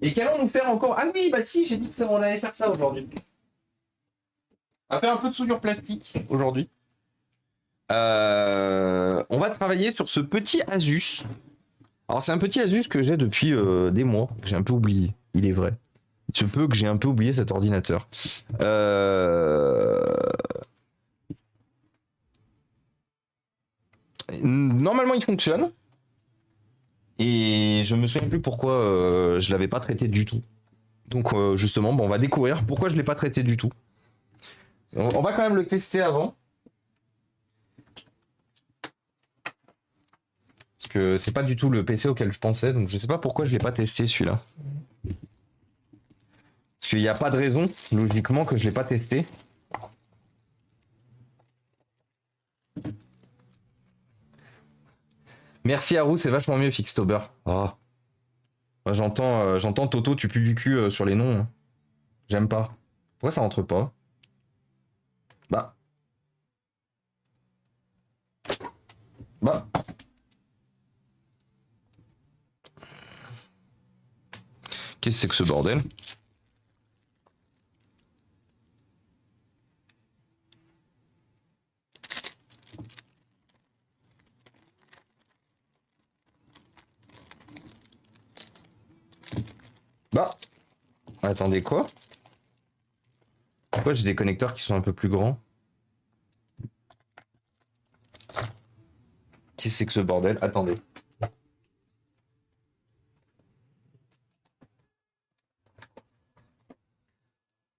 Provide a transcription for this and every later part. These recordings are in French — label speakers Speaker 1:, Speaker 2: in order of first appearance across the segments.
Speaker 1: Et qu'allons-nous faire encore? Ah oui, bah si, j'ai dit que ça, on allait faire ça aujourd'hui. On va faire un peu de soudure plastique aujourd'hui. On va travailler sur ce petit Asus. Alors c'est un petit Asus que j'ai depuis des mois, que j'ai un peu oublié, il est vrai. Il se peut que j'ai un peu oublié cet ordinateur. Normalement il fonctionne. Et je me souviens plus pourquoi je l'avais pas traité du tout. Donc justement, bon, on va découvrir pourquoi je l'ai pas traité du tout. On va quand même le tester avant. Parce que c'est pas du tout le PC auquel je pensais, donc je sais pas pourquoi je l'ai pas testé celui-là. Parce qu'il n'y a pas de raison, logiquement, que je l'ai pas testé. Merci Haru, c'est vachement mieux Fixtober. Oh. J'entends Toto, tu pues du cul sur les noms. Hein. J'aime pas. Pourquoi ça rentre pas? Bah. Qu'est-ce que c'est que ce bordel? Bah. Attendez, quoi? Pourquoi j'ai des connecteurs qui sont un peu plus grands? Qu'est-ce que c'est que ce bordel? Attendez.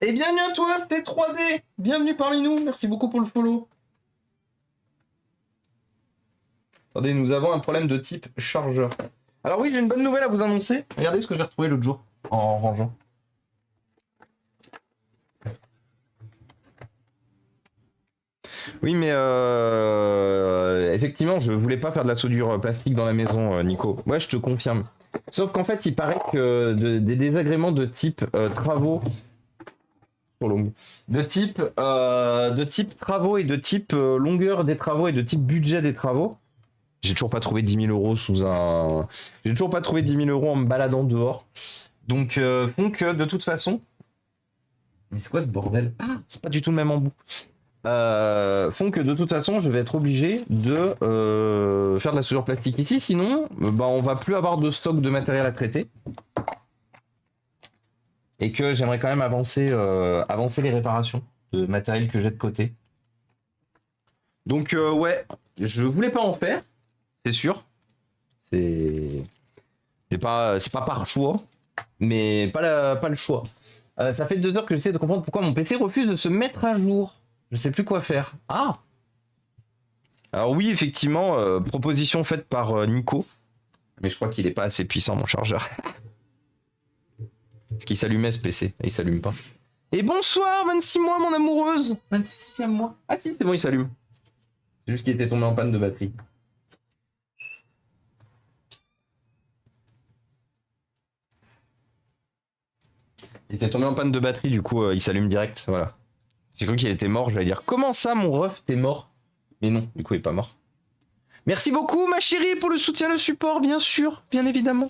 Speaker 1: Et bienvenue à toi, c'était 3D. Bienvenue parmi nous. Merci beaucoup pour le follow. Attendez, nous avons un problème de type chargeur. Alors oui, j'ai une bonne nouvelle à vous annoncer. Regardez ce que j'ai retrouvé l'autre jour en rangeant. Oui, mais effectivement, je voulais pas faire de la soudure plastique dans la maison, Nico. Ouais, je te confirme. Sauf qu'en fait, il paraît que des désagréments de type travaux, de type travaux et de type longueur des travaux et de type budget des travaux. J'ai toujours pas trouvé 10 000 euros J'ai toujours pas trouvé 10 000 euros en me baladant dehors. Donc, font que de toute façon. Mais c'est quoi ce bordel? Ah, c'est pas du tout le même embout. Font que de toute façon, je vais être obligé de faire de la soudure plastique ici. Sinon, bah, on va plus avoir de stock de matériel à traiter. Et que j'aimerais quand même avancer les réparations de matériel que j'ai de côté. Donc, ouais, je voulais pas en faire. C'est sûr. C'est pas par choix, mais pas le choix. Ça fait 2 heures que j'essaie de comprendre pourquoi mon PC refuse de se mettre à jour. Je sais plus quoi faire. Ah! Alors oui, effectivement, proposition faite par Nico. Mais je crois qu'il est pas assez puissant, mon chargeur. Est-ce qu'il s'allumait ce PC? Et il s'allume pas. Et bonsoir, 26 mois, mon amoureuse! 26e mois. Ah si, c'est bon, il s'allume. C'est juste qu'il était tombé en panne de batterie. Il était tombé en panne de batterie, du coup, il s'allume direct, voilà. J'ai cru qu'il était mort, j'allais dire, comment ça, mon ref, t'es mort? Mais non, du coup, il est pas mort. Merci beaucoup, ma chérie, pour le soutien, le support, bien sûr, bien évidemment.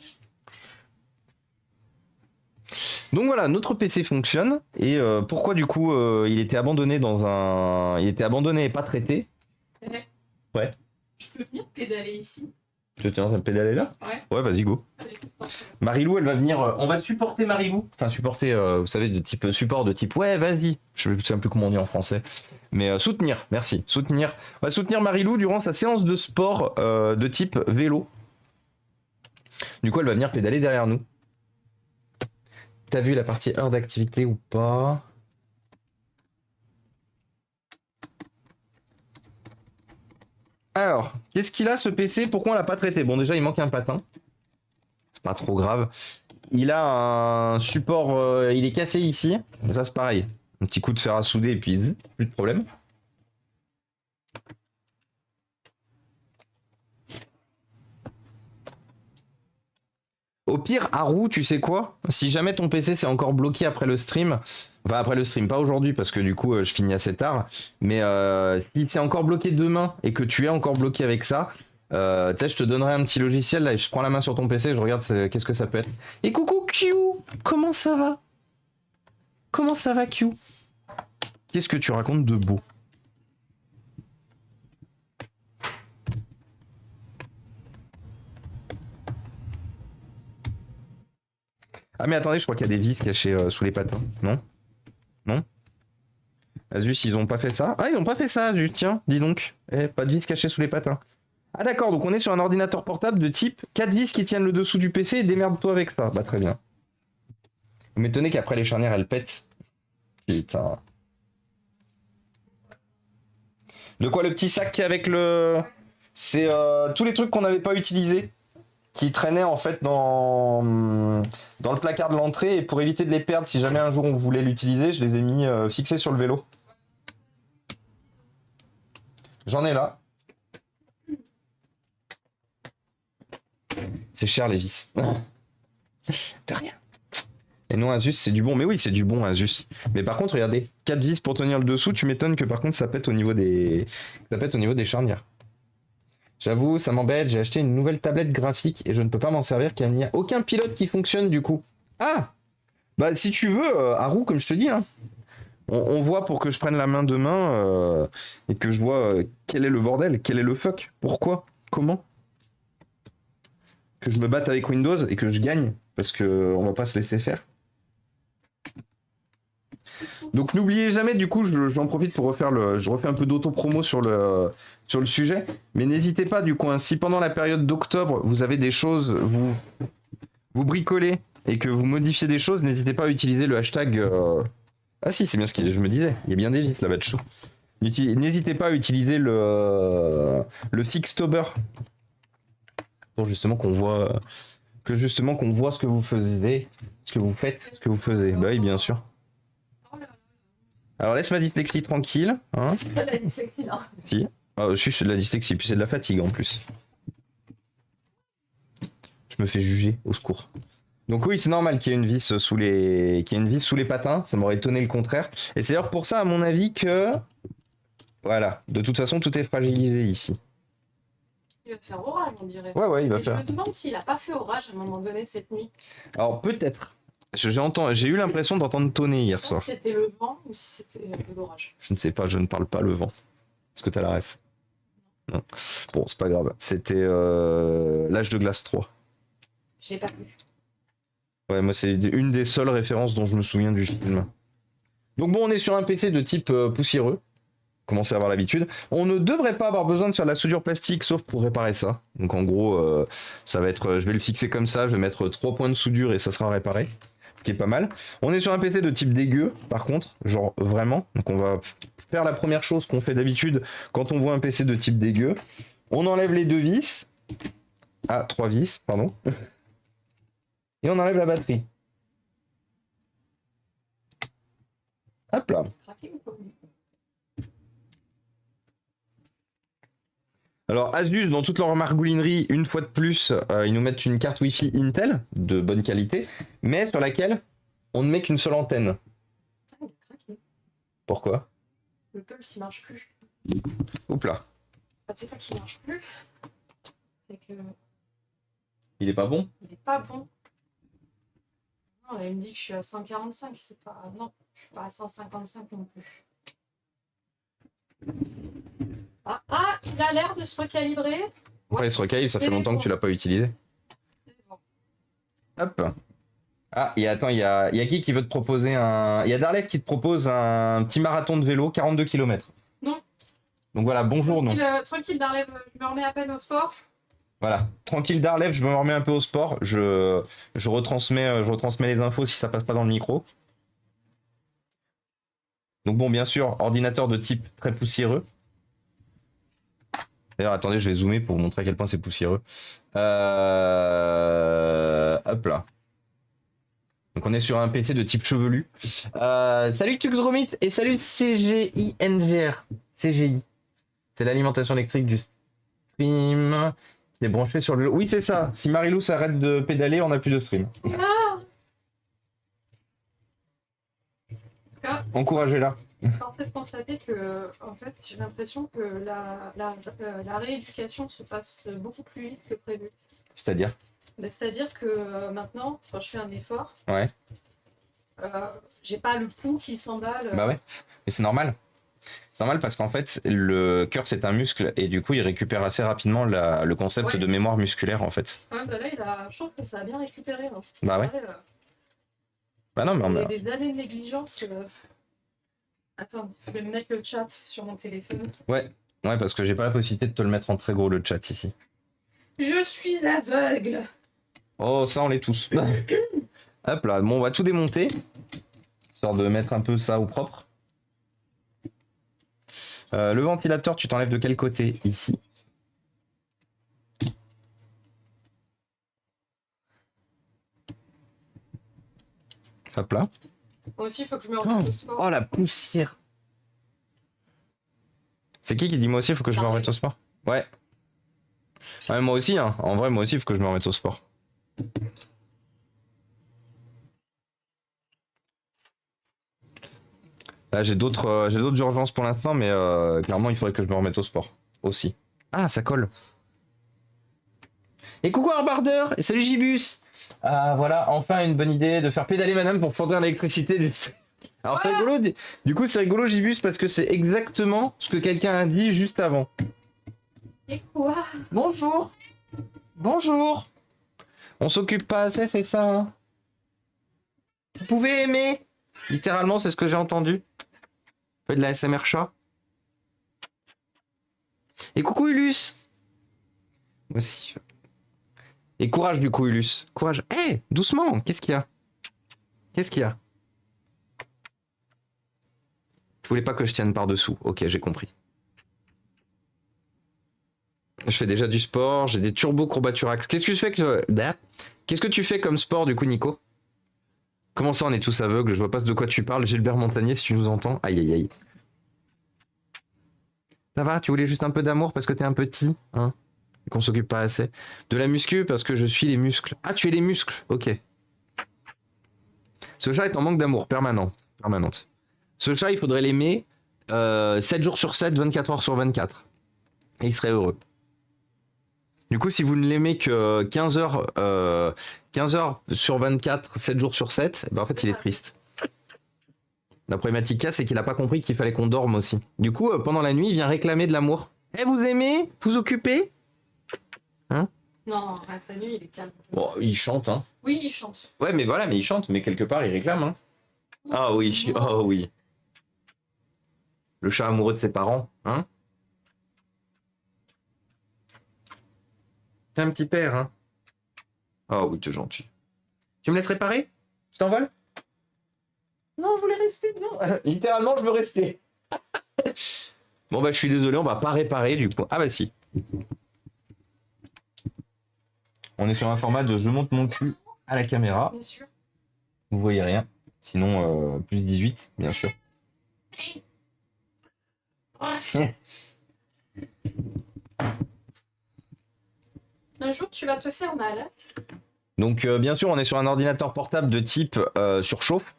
Speaker 1: Donc voilà, notre PC fonctionne. Et pourquoi, du coup, il était abandonné Il était abandonné et pas traité? Ouais.
Speaker 2: Je peux venir pédaler ici?
Speaker 1: Tu es en train de pédaler là?
Speaker 2: Ouais.
Speaker 1: Ouais, vas-y, go. Marilou, elle va venir. On va supporter Marilou. Enfin, supporter, vous savez, de type support, de type ouais, vas-y. Je ne sais plus comment on dit en français. Mais soutenir, merci. Soutenir. On va soutenir Marilou durant sa séance de sport de type vélo. Du coup, elle va venir pédaler derrière nous. T'as vu la partie heure d'activité ou pas? Alors, qu'est-ce qu'il a ce PC? Pourquoi on l'a pas traité? Bon, déjà, il manque un patin. C'est pas trop grave. Il a un support, il est cassé ici. Ça, c'est pareil. Un petit coup de fer à souder et puis plus de problème. Au pire, Haru, tu sais quoi? Si jamais ton PC s'est encore bloqué après le stream, enfin après le stream, pas aujourd'hui parce que du coup je finis assez tard, mais si c'est encore bloqué demain et que tu es encore bloqué avec ça, Tu sais, je te donnerai un petit logiciel là et je prends la main sur ton PC et je regarde qu'est-ce que ça peut être. Et coucou Q, comment ça va? Comment ça va Q? Qu'est-ce que tu racontes de beau? Ah mais attendez, je crois qu'il y a des vis cachées sous les patins. Non? Non? Asus, ils ont pas fait ça? Ah, ils ont pas fait ça, Asus, tiens, dis donc. Eh, pas de vis cachées sous les patins. Ah d'accord, donc on est sur un ordinateur portable de type 4 vis qui tiennent le dessous du PC et démerde-toi avec ça. Bah très bien. Vous m'étonnez qu'après les charnières, elles pètent. Putain. De quoi le petit sac qui est avec le... C'est tous les trucs qu'on n'avait pas utilisés, qui traînaient en fait dans le placard de l'entrée, et pour éviter de les perdre si jamais un jour on voulait l'utiliser, je les ai mis fixés sur le vélo. J'en ai là. C'est cher les vis. De rien. Et non, Asus, c'est du bon. Mais oui, c'est du bon, Asus. Mais par contre, regardez, 4 vis pour tenir le dessous, tu m'étonnes que par contre, ça pète au niveau des charnières. J'avoue, ça m'embête, j'ai acheté une nouvelle tablette graphique et je ne peux pas m'en servir car il n'y a aucun pilote qui fonctionne du coup. Ah! Bah si tu veux, Haru, comme je te dis, hein, on voit pour que je prenne la main demain et que je vois quel est le bordel, quel est le fuck, pourquoi, comment. Que je me batte avec Windows et que je gagne, parce que on va pas se laisser faire. Donc n'oubliez jamais, du coup, j'en profite pour refaire je refais un peu d'auto-promo sur le sujet, mais n'hésitez pas, du coup, hein, si pendant la période d'octobre, vous avez des choses, vous bricolez et que vous modifiez des choses, n'hésitez pas à utiliser le hashtag... Ah si, c'est bien ce que je me disais, il y a bien des vis là-bas de chaud. N'hésitez pas à utiliser le Fixtober pour justement qu'on voit... qu'on voit ce que vous faisiez, ce que vous faites, ce que vous faisiez. Bah oui, bien sûr. Alors laisse ma dyslexie tranquille. Hein.
Speaker 2: C'est pas de la dyslexie là.
Speaker 1: Si. Je suis sur de la dyslexie, puis c'est de la fatigue en plus. Je me fais juger, au secours. Donc oui, c'est normal qu'il y ait une vis sous les patins. Ça m'aurait étonné le contraire. Et c'est d'ailleurs pour ça, à mon avis, que... Voilà. De toute façon, tout est fragilisé ici.
Speaker 2: Il va faire orage, on dirait.
Speaker 1: Ouais, il va
Speaker 2: Et
Speaker 1: faire.
Speaker 2: je me demande s'il a pas fait orage à un moment donné cette nuit.
Speaker 1: Alors peut-être. J'ai eu l'impression d'entendre tonner hier
Speaker 2: Je sais
Speaker 1: soir.
Speaker 2: pas si c'était le vent ou si c'était de l'orage.
Speaker 1: Je ne sais pas, je ne parle pas le vent. Est-ce que t'as la ref? Non. Bon, c'est pas grave. C'était l'âge de glace 3.
Speaker 2: Je l'ai pas vu.
Speaker 1: Ouais, moi c'est une des seules références dont je me souviens du film. Donc bon, on est sur un PC de type poussiéreux. Commencez à avoir l'habitude. On ne devrait pas avoir besoin de faire de la soudure plastique sauf pour réparer ça. Donc en gros, ça va être, je vais le fixer comme ça, je vais mettre 3 points de soudure et ça sera réparé. Ce qui est pas mal. On est sur un PC de type dégueu, par contre, genre vraiment. Donc on va faire la première chose qu'on fait d'habitude quand on voit un PC de type dégueu. On enlève les 2 vis. Ah, 3 vis, pardon. Et on enlève la batterie. Hop là.
Speaker 2: Craqué ou pas?
Speaker 1: Alors Asus, dans toute leur margoulinerie, une fois de plus, ils nous mettent une carte Wi-Fi Intel de bonne qualité, mais sur laquelle on ne met qu'une seule antenne.
Speaker 2: Ah, il a craqué.
Speaker 1: Pourquoi?
Speaker 2: Le pulse il marche plus.
Speaker 1: Oups là.
Speaker 2: Enfin, c'est pas qu'il marche plus. C'est que
Speaker 1: Il est pas bon?
Speaker 2: il est pas bon. Non, il me dit que je suis à 145, c'est pas. Non, je suis pas à 155 non plus. Ah, il a l'air de se recalibrer.
Speaker 1: Après il se recalibre, ça fait
Speaker 2: c'est
Speaker 1: longtemps
Speaker 2: bon.
Speaker 1: que tu l'as pas utilisé.
Speaker 2: C'est bon.
Speaker 1: Hop. Ah, il y a qui veut te proposer un... Il y a Darlev qui te propose un petit marathon de vélo, 42 km.
Speaker 2: Non.
Speaker 1: Donc voilà, bonjour, non.
Speaker 2: Tranquille, Darlev, je me remets à peine au sport.
Speaker 1: Voilà, tranquille Darlev, je me remets un peu au sport, je retransmets les infos si ça passe pas dans le micro. Donc bon, bien sûr, ordinateur de type très poussiéreux. D'ailleurs, attendez, je vais zoomer pour vous montrer à quel point c'est poussiéreux. Hop là. Donc on est sur un PC de type chevelu. Salut Tuxromit et salut CGINGR. CGI. C'est l'alimentation électrique du stream qui est branché sur le... Oui, c'est ça. Si Marilou s'arrête de pédaler, on n'a plus de stream.
Speaker 2: Ah.
Speaker 1: Encouragez-la.
Speaker 2: Force est de constater que, en fait, j'ai l'impression que la rééducation se passe beaucoup plus vite que prévu.
Speaker 1: C'est-à-dire?
Speaker 2: C'est-à-dire que maintenant, quand je fais un effort,
Speaker 1: Ouais.
Speaker 2: j'ai pas le pouls qui s'emballe.
Speaker 1: Bah ouais. Mais c'est normal. C'est normal parce qu'en fait, le cœur, c'est un muscle et du coup, il récupère assez rapidement le concept
Speaker 2: Ouais.
Speaker 1: de mémoire musculaire, en fait.
Speaker 2: Ouais, bah là, je trouve que ça a bien récupéré. Hein.
Speaker 1: Bah ouais. Bah non, mais
Speaker 2: Des années de négligence. Attends, je vais me mettre le chat sur mon téléphone.
Speaker 1: ouais, parce que j'ai pas la possibilité de te le mettre en très gros le chat ici.
Speaker 2: Je suis aveugle.
Speaker 1: Oh, ça, on l'est tous. Hop là, bon, on va tout démonter, histoire de mettre un peu ça au propre. Le ventilateur, tu t'enlèves de quel côté? Ici. Hop là.
Speaker 2: Moi aussi, il faut que je me remette au sport.
Speaker 1: Oh, la poussière. C'est qui dit moi aussi, il faut que je me remette au sport? Ouais. Ouais, moi aussi, hein. En vrai, moi aussi, il faut que je me remette au sport. Là, j'ai d'autres urgences pour l'instant, mais clairement, il faudrait que je me remette au sport aussi. Ah, ça colle. Et coucou Arbardeur, et salut Gibus. Ah, voilà, enfin une bonne idée de faire pédaler madame pour fournir l'électricité. Alors c'est rigolo, du coup c'est rigolo Gibus parce que c'est exactement ce que quelqu'un a dit juste avant.
Speaker 2: Et quoi?
Speaker 1: Bonjour. Bonjour. On s'occupe pas assez, c'est ça, hein? Vous pouvez aimer. Littéralement, c'est ce que j'ai entendu. Fait de la SMR chat. Et coucou Ulus. Moi aussi. Et courage du coup Ulus. Courage. Hé, doucement, qu'est-ce qu'il y a? Qu'est-ce qu'il y a? Je voulais pas que je tienne par-dessous. Ok, j'ai compris. Je fais déjà du sport, j'ai des turbo courbaturax. Qu'est-ce que tu fais Qu'est-ce que tu fais comme sport du coup, Nico? Comment ça, on est tous aveugles? Je vois pas de quoi tu parles. Gilbert Montagnier, si tu nous entends. Aïe, aïe, aïe. Ça va, tu voulais juste un peu d'amour parce que t'es un petit, hein? Et qu'on s'occupe pas assez. De la muscu parce que je suis les muscles. Ah, tu es les muscles. Ok. Ce chat est en manque d'amour permanente. Ce chat, il faudrait l'aimer 7 jours sur 7, 24 heures sur 24. Et il serait heureux. Du coup, si vous ne l'aimez que 15 heures sur 24, 7 jours sur 7, ben en fait, il est triste. La problématique qu'il y a, c'est qu'il n'a pas compris qu'il fallait qu'on dorme aussi. Du coup, pendant la nuit, il vient réclamer de l'amour. Eh, vous aimez? Vous occupez? Hein?
Speaker 2: Non, la nuit, il est calme.
Speaker 1: Bon, il chante, hein.
Speaker 2: Oui, il chante.
Speaker 1: Ouais, mais voilà, mais il chante, mais quelque part, il réclame, hein. Ah oui, oh oui. Le chat amoureux de ses parents, hein. T'es un petit père, hein. Oh oui, t'es gentil. Tu me laisses réparer? Je t'envole? Non, je voulais rester, non. Littéralement, je veux rester. Bon, bah, je suis désolé, on va pas réparer du coup. Ah, bah, si. On est sur un format de je monte mon cul à la caméra.
Speaker 2: Bien sûr.
Speaker 1: Vous voyez rien. Sinon, plus 18, bien sûr.
Speaker 2: Un jour, tu vas te faire mal. Hein.
Speaker 1: Donc, bien sûr, on est sur un ordinateur portable de type surchauffe.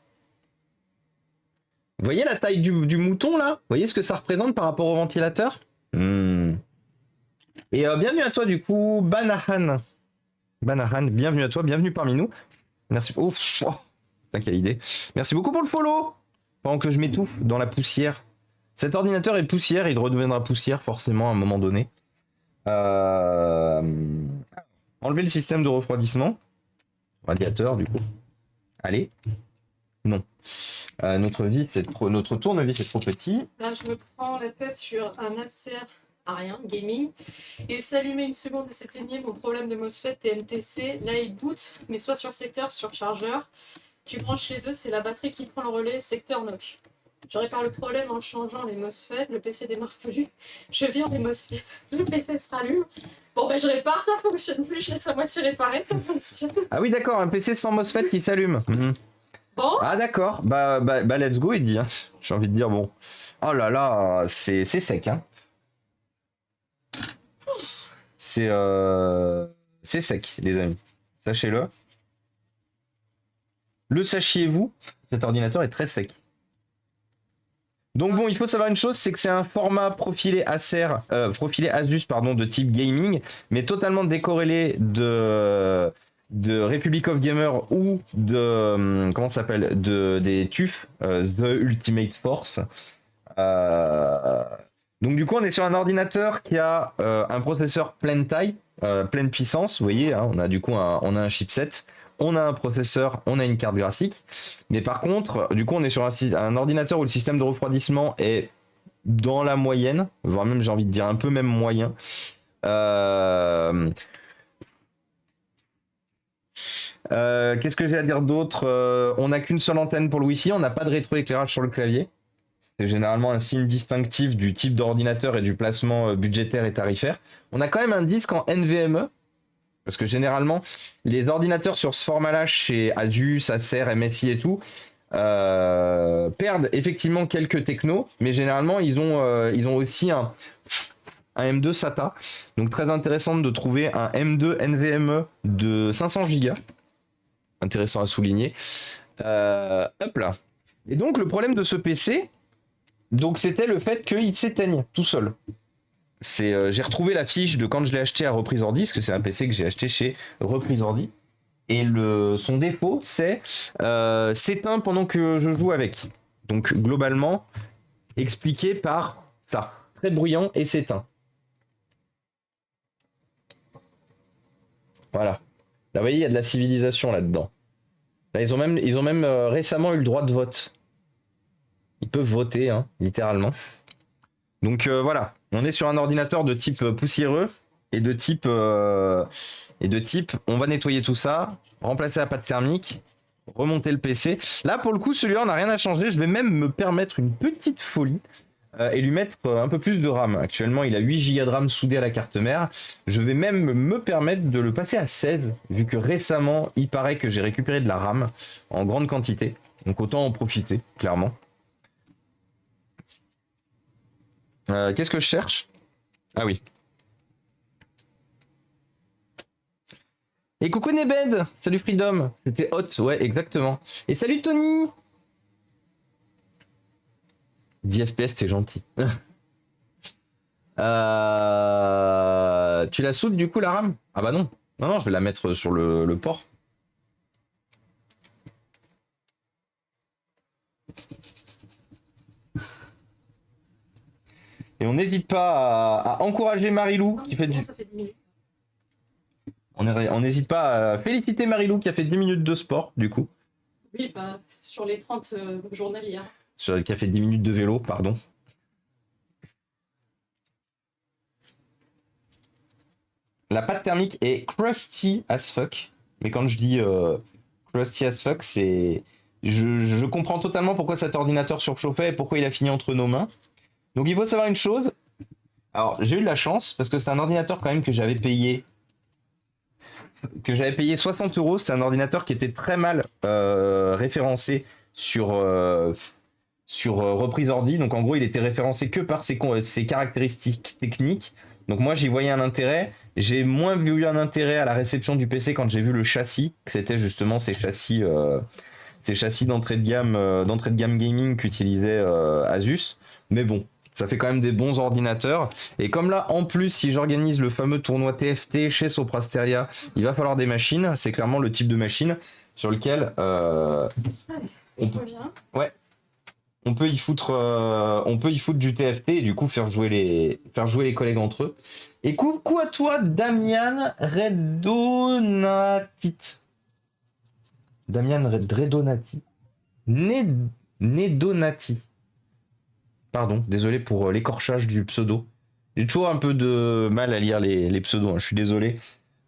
Speaker 1: Vous voyez la taille du mouton là? Vous voyez ce que ça représente par rapport au ventilateur? Et bienvenue à toi du coup, Banahan. Banahan, bienvenue à toi, bienvenue parmi nous. Merci. Ouf, oh, putain, quelle idée. Merci beaucoup pour le follow. Pendant que je m'étouffe dans la poussière. Cet ordinateur est poussière, il redeviendra poussière forcément à un moment donné. Enlever le système de refroidissement. Radiateur du coup. Allez. Non. Notre tournevis est trop petit.
Speaker 2: Là, je me prends la tête sur un Acer Ariane Gaming et s'allumer une seconde et s'éteigner mon problème de MOSFET et MTC. Là, il boot, mais soit sur secteur, sur chargeur. Tu branches les deux, c'est la batterie qui prend le relais, secteur knock. Je répare le problème en changeant les MOSFET, le PC démarre plus. Je vire les MOSFET, le PC se rallume. Bon, ben je répare, ça fonctionne plus, je laisse à moitié réparé, ça fonctionne.
Speaker 1: Ah oui, d'accord, un PC sans MOSFET qui s'allume.
Speaker 2: Bon.
Speaker 1: Ah d'accord, bah let's go, il dit. Hein. J'ai envie de dire, bon. Oh là là, c'est sec, hein. C'est sec, les amis. Sachez-le. Le sachiez-vous, cet ordinateur est très sec. Donc bon, il faut savoir une chose, c'est que c'est un format profilé profilé Asus pardon, de type gaming, mais totalement décorrélé de Republic of Gamer ou de comment ça s'appelle, des TUF, The Ultimate Force. Donc du coup, on est sur un ordinateur qui a un processeur pleine taille, pleine puissance. Vous voyez, hein, on a du coup on a un chipset. On a un processeur, on a une carte graphique. Mais par contre, du coup, on est sur un ordinateur où le système de refroidissement est dans la moyenne, voire même, j'ai envie de dire, un peu même moyen. Qu'est-ce que j'ai à dire d'autre? On n'a qu'une seule antenne pour le Wi-Fi, on n'a pas de rétroéclairage sur le clavier. C'est généralement un signe distinctif du type d'ordinateur et du placement budgétaire et tarifaire. On a quand même un disque en NVMe. Parce que généralement, les ordinateurs sur ce format-là, chez Asus, Acer, MSI et tout, perdent effectivement quelques technos, mais généralement, ils ont aussi un M2 SATA. Donc très intéressant de trouver un M2 NVMe de 500 Go. Intéressant à souligner. Hop là. Et donc le problème de ce PC, donc c'était le fait qu'il s'éteigne tout seul. J'ai retrouvé la fiche de quand je l'ai acheté à Reprise Ordi, parce que c'est un PC que j'ai acheté chez Reprise Ordi. Et son défaut, c'est s'éteint pendant que je joue avec. Donc globalement, expliqué par ça. Très bruyant et s'éteint. Voilà. Là, vous voyez, il y a de la civilisation là-dedans. Là, ils ont même récemment eu le droit de vote. Ils peuvent voter, hein, littéralement. Donc voilà. On est sur un ordinateur de type poussiéreux et de type, on va nettoyer tout ça, remplacer la pâte thermique, remonter le PC. Là, pour le coup, celui-là, on n'a rien à changer. Je vais même me permettre une petite folie et lui mettre un peu plus de RAM. Actuellement, il a 8 Go de RAM soudé à la carte mère. Je vais même me permettre de le passer à 16, vu que récemment, il paraît que j'ai récupéré de la RAM en grande quantité. Donc autant en profiter, clairement. Qu'est-ce que je cherche? Ah oui. Et coucou Nebed. Salut Freedom. C'était hot, ouais, exactement. Et salut Tony. 10 FPS, c'est gentil. Tu la soudes du coup la RAM? Ah bah non. Non, je vais la mettre sur le port. Et on n'hésite pas à encourager Marilou qui fait du...
Speaker 2: Ça fait 10 minutes.
Speaker 1: On n'hésite pas à féliciter Marilou qui a fait 10 minutes de sport, du coup.
Speaker 2: Oui, bah, sur les 30 journalières.
Speaker 1: Qui a fait 10 minutes de vélo, pardon. La pâte thermique est crusty as fuck. Mais quand je dis crusty as fuck, c'est... Je comprends totalement pourquoi cet ordinateur surchauffait et pourquoi il a fini entre nos mains. Donc il faut savoir une chose. Alors j'ai eu de la chance parce que c'est un ordinateur quand même que j'avais payé 60 €. C'est un ordinateur qui était très mal référencé sur Reprise Ordi. Donc en gros il était référencé que par ses caractéristiques techniques. Donc moi j'y voyais un intérêt. J'ai moins vu un intérêt à la réception du PC quand j'ai vu le châssis, que c'était justement ces châssis d'entrée de gamme gaming qu'utilisait Asus. Mais bon, ça fait quand même des bons ordinateurs. Et comme là, en plus, si j'organise le fameux tournoi TFT chez Soprasteria, il va falloir des machines. C'est clairement le type de machine sur lequel on peut y foutre du TFT et du coup faire jouer les collègues entre eux. Et coucou à toi, Damian Redonati. Damian Redonati. Nedonati. Pardon, désolé pour l'écorchage du pseudo. J'ai toujours un peu de mal à lire les pseudos, hein, je suis désolé.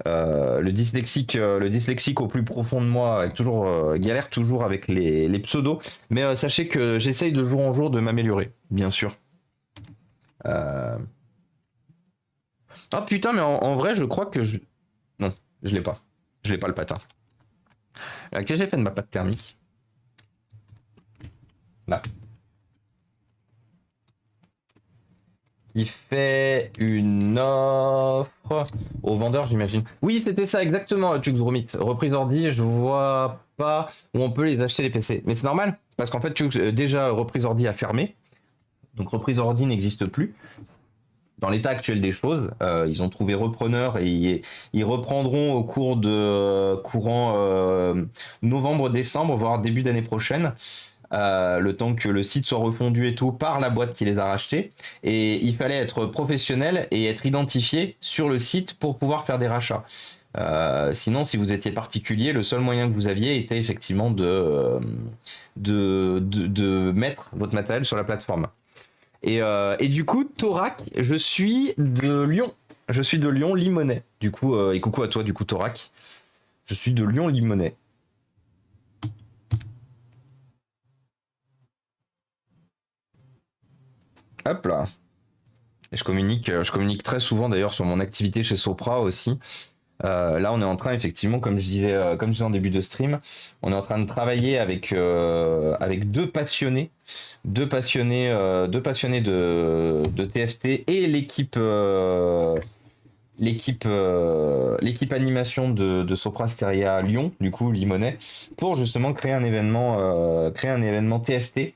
Speaker 1: Le dyslexique au plus profond de moi galère toujours avec les pseudos. Mais sachez que j'essaye de jour en jour de m'améliorer, bien sûr. Oh putain, mais en vrai, je crois que je... Non, je l'ai pas. Je l'ai pas le patin. Qu'est-ce que j'ai fait de ma pâte thermique? Là. Il fait une offre au vendeur, j'imagine. Oui, c'était ça, exactement, Tuxgromit. Reprise Ordi, je vois pas où on peut les acheter les PC. Mais c'est normal, parce qu'en fait, déjà, Reprise Ordi a fermé. Donc reprise ordi n'existe plus. Dans l'état actuel des choses, ils ont trouvé repreneur et ils reprendront au cours de courant novembre-décembre, voire début d'année prochaine. Le temps que le site soit refondu et tout par la boîte qui les a rachetés. Et il fallait être professionnel et être identifié sur le site pour pouvoir faire des rachats. Sinon, si vous étiez particulier, le seul moyen que vous aviez était effectivement de mettre votre matériel sur la plateforme. Et du coup, Thorac, je suis de Lyon. Je suis de Lyon, Limonest. Du coup, et coucou à toi, du coup, Thorac. Je suis de Lyon, Limonest. Hop là. Et je communique très souvent d'ailleurs sur mon activité chez Sopra aussi. Là, on est en train, effectivement, comme je disais en début de stream, on est en train de travailler avec deux passionnés de TFT et l'équipe animation de Sopra Steria Lyon, du coup Limonest, pour justement créer un événement TFT.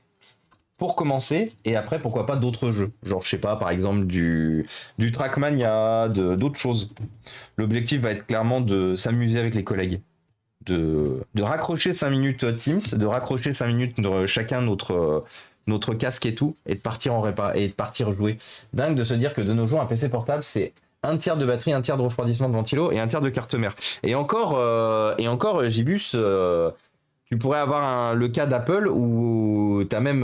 Speaker 1: Pour commencer, et après, pourquoi pas d'autres jeux. Genre, je sais pas, par exemple, du Trackmania, d'autres choses. L'objectif va être clairement de s'amuser avec les collègues. De raccrocher 5 minutes Teams, de raccrocher 5 minutes chacun notre casque et tout, et de partir en répa, et de partir jouer. Dingue de se dire que de nos jours, un PC portable, c'est un tiers de batterie, un tiers de refroidissement de ventilo et un tiers de carte mère. Et encore, Gibus... tu pourrais avoir le cas d'Apple où tu as même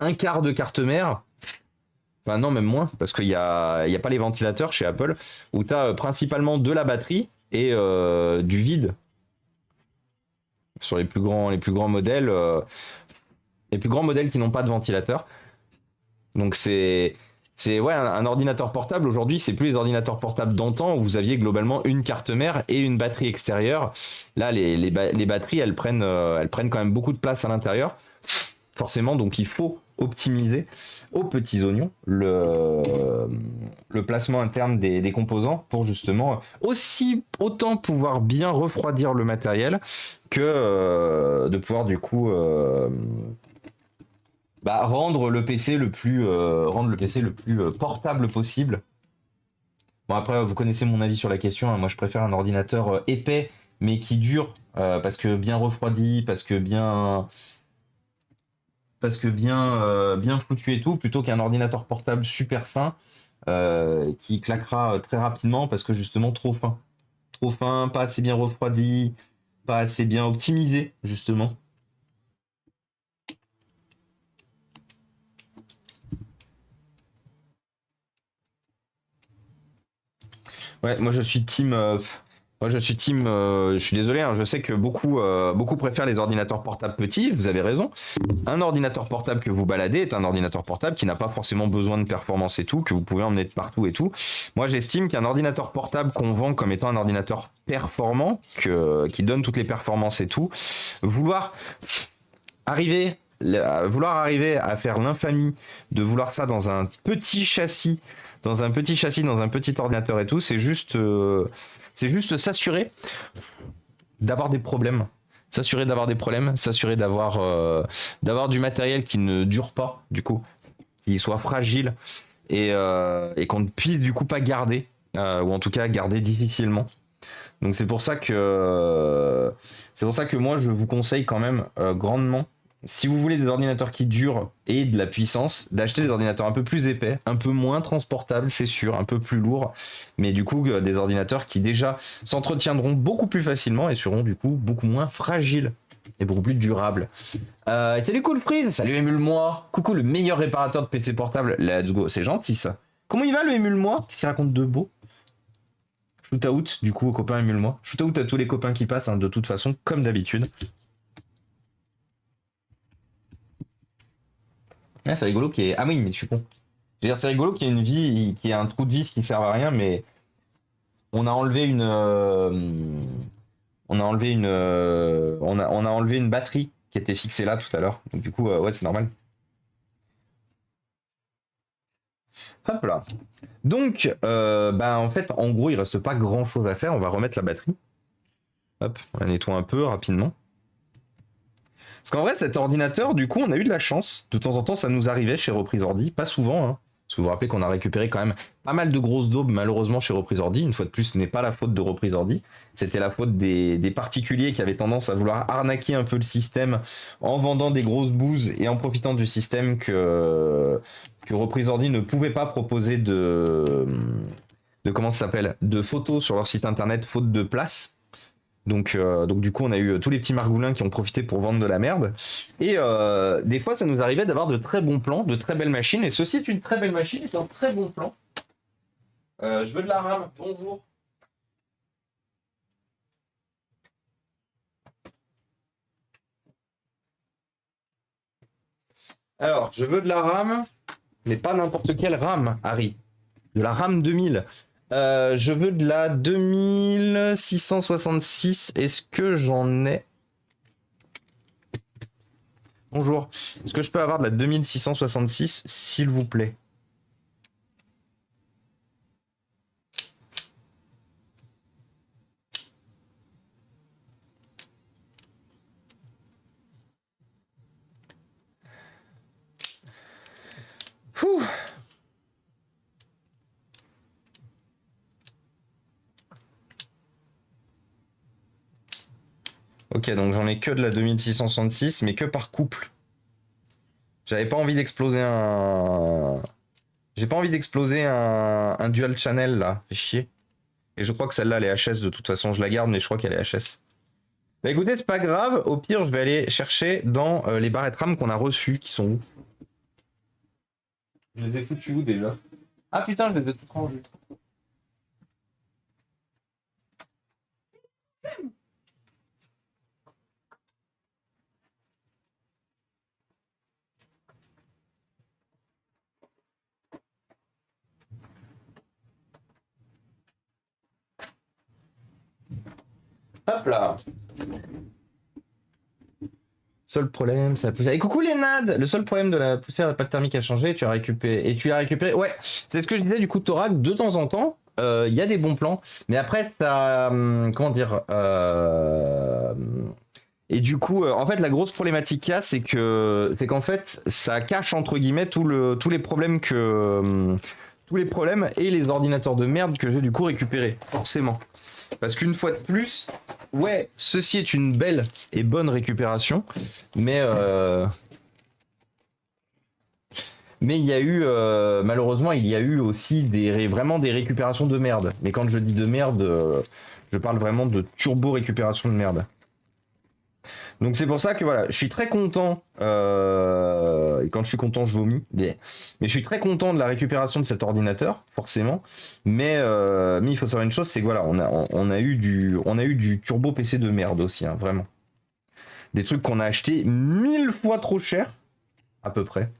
Speaker 1: un quart de carte mère. Enfin non, même moins, parce qu'il n'y a pas les ventilateurs chez Apple, où tu as principalement de la batterie et du vide. Sur les plus grands modèles, les plus grands modèles qui n'ont pas de ventilateur. Donc c'est ouais, un ordinateur portable aujourd'hui, c'est plus les ordinateurs portables d'antan où vous aviez globalement une carte mère et une batterie extérieure. Là, les batteries, elles prennent quand même beaucoup de place à l'intérieur. Forcément, donc il faut optimiser aux petits oignons le placement interne des composants pour justement autant pouvoir bien refroidir le matériel que de pouvoir du coup rendre le PC le plus portable possible. Bon, après, vous connaissez mon avis sur la question, hein. Moi je préfère un ordinateur épais mais qui dure, parce que bien refroidi, parce que bien foutu et tout, plutôt qu'un ordinateur portable super fin qui claquera très rapidement parce que justement trop fin, pas assez bien refroidi, pas assez bien optimisé justement. Ouais, moi je suis team. Je suis désolé, hein, je sais que beaucoup préfèrent les ordinateurs portables petits, vous avez raison. Un ordinateur portable que vous baladez est un ordinateur portable qui n'a pas forcément besoin de performance et tout, que vous pouvez emmener de partout et tout. Moi j'estime qu'un ordinateur portable qu'on vend comme étant un ordinateur performant, qui donne toutes les performances et tout, vouloir arriver à faire l'infamie de vouloir ça dans un petit châssis, dans un petit ordinateur et tout, c'est juste s'assurer d'avoir des problèmes. S'assurer d'avoir du matériel qui ne dure pas, du coup, qui soit fragile et qu'on ne puisse du coup pas garder, ou en tout cas garder difficilement. Donc c'est pour ça que moi je vous conseille quand même grandement, si vous voulez des ordinateurs qui durent et de la puissance, d'acheter des ordinateurs un peu plus épais, un peu moins transportables, c'est sûr, un peu plus lourds, mais du coup des ordinateurs qui déjà s'entretiendront beaucoup plus facilement et seront du coup beaucoup moins fragiles et beaucoup plus durables. Salut Coolfreeze, salut Émule-moi, coucou le meilleur réparateur de PC portable, let's go, c'est gentil ça. Comment il va le Émule-moi? Qu'est-ce qu'il raconte de beau? Shoot out du coup aux copains Émule-moi. Shoot out à tous les copains qui passent, hein, de toute façon, comme d'habitude. Ah, c'est rigolo qu'il y ait... Ah oui, mais je suis con. Je veux dire, c'est rigolo qu'il y ait une vie, qu'il y ait un trou de vis qui ne sert à rien, mais on a enlevé une... On a enlevé une batterie qui était fixée là tout à l'heure. Donc du coup, ouais, c'est normal. Hop là. Donc, en fait, en gros, il reste pas grand-chose à faire. On va remettre la batterie. Hop, on la nettoie un peu rapidement. Parce qu'en vrai, cet ordinateur, du coup, on a eu de la chance. De temps en temps, ça nous arrivait chez Reprise Ordi. Pas souvent, hein. Parce que vous vous rappelez qu'on a récupéré quand même pas mal de grosses daubes, malheureusement, chez Reprise Ordi. Une fois de plus, ce n'est pas la faute de Reprise Ordi. C'était la faute des particuliers qui avaient tendance à vouloir arnaquer un peu le système en vendant des grosses bouses et en profitant du système que Reprise Ordi ne pouvait pas proposer de comment ça s'appelle, de photos sur leur site internet faute de place. Donc du coup, on a eu tous les petits margoulins qui ont profité pour vendre de la merde. Et des fois, ça nous arrivait d'avoir de très bons plans, de très belles machines. Et ceci est une très belle machine, est un très bon plan. Je veux de la RAM, bonjour. Alors, je veux de la RAM, mais pas n'importe quelle RAM, Harry. De la RAM 2000. Je veux de la 2666. Est-ce que j'en ai? Bonjour. Est-ce que je peux avoir de la 2666, s'il vous plaît? Ouh. Ok, donc j'en ai que de la 2666, mais que par couple. J'avais pas envie d'exploser un... J'ai pas envie d'exploser un dual channel, là. Fait chier. Et je crois que celle-là, elle est HS de toute façon. Je la garde, mais je crois qu'elle est HS. Bah écoutez, c'est pas grave. Au pire, je vais aller chercher dans les barrettes RAM qu'on a reçues, qui sont où? Je les ai foutues où déjà? Ah putain, je les ai toutes rangées. Hop là. Seul problème, c'est la poussière. Et coucou les NAD. Le seul problème de la poussière, la pâte thermique a changé. Tu as récupéré. Et tu as récupéré. Ouais, c'est ce que je disais du coup de Thorac. De temps en temps, il y a des bons plans. Mais après, ça. Comment dire Et du coup, en fait, la grosse problématique qu'il y a, c'est qu'en fait, ça cache entre guillemets tous les problèmes tous les problèmes et les ordinateurs de merde que j'ai du coup récupérés, forcément. Parce qu'une fois de plus, ouais, ceci est une belle et bonne récupération, mais il y a eu, malheureusement, il y a eu aussi vraiment des récupérations de merde. Mais quand je dis de merde, je parle vraiment de turbo récupération de merde. Donc c'est pour ça que voilà, je suis très content, et quand je suis content je vomis, mais je suis très content de la récupération de cet ordinateur, forcément, mais il faut savoir une chose, c'est que voilà, on a eu du turbo PC de merde aussi, hein, vraiment. Des trucs qu'on a acheté 1000 fois trop cher, à peu près,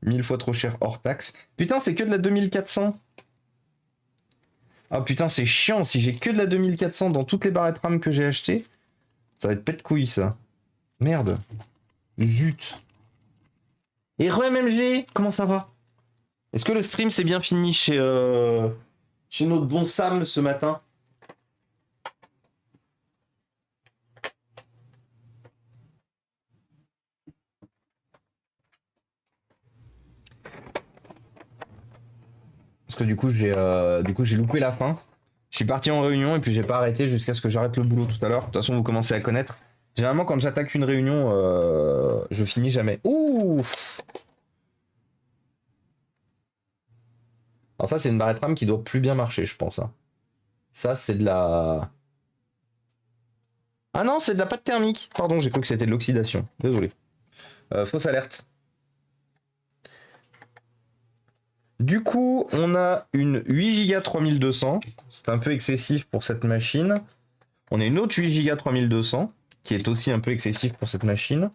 Speaker 1: 1000 fois trop cher hors taxe. Putain, c'est que de la 2400. Ah putain, c'est chiant, si j'ai que de la 2400 dans toutes les barrettes RAM que j'ai achetées, ça va être pète couille ça. Merde. Zut. Et re-MMG, comment ça va? Est-ce que le stream s'est bien fini chez notre bon Sam ce matin? Parce que du coup j'ai loupé la fin. Je suis parti en réunion et puis j'ai pas arrêté jusqu'à ce que j'arrête le boulot tout à l'heure. De toute façon, vous commencez à connaître. Généralement, quand j'attaque une réunion, je finis jamais. Ouh! Alors ça, c'est une barrette RAM qui doit plus bien marcher, je pense. Hein. Ça, c'est de la... Ah non, c'est de la pâte thermique. Pardon, j'ai cru que c'était de l'oxydation. Désolé. Fausse alerte. Du coup, on a une 8 Go 3200. C'est un peu excessif pour cette machine. On a une autre 8 Go 3200, qui est aussi un peu excessif pour cette machine.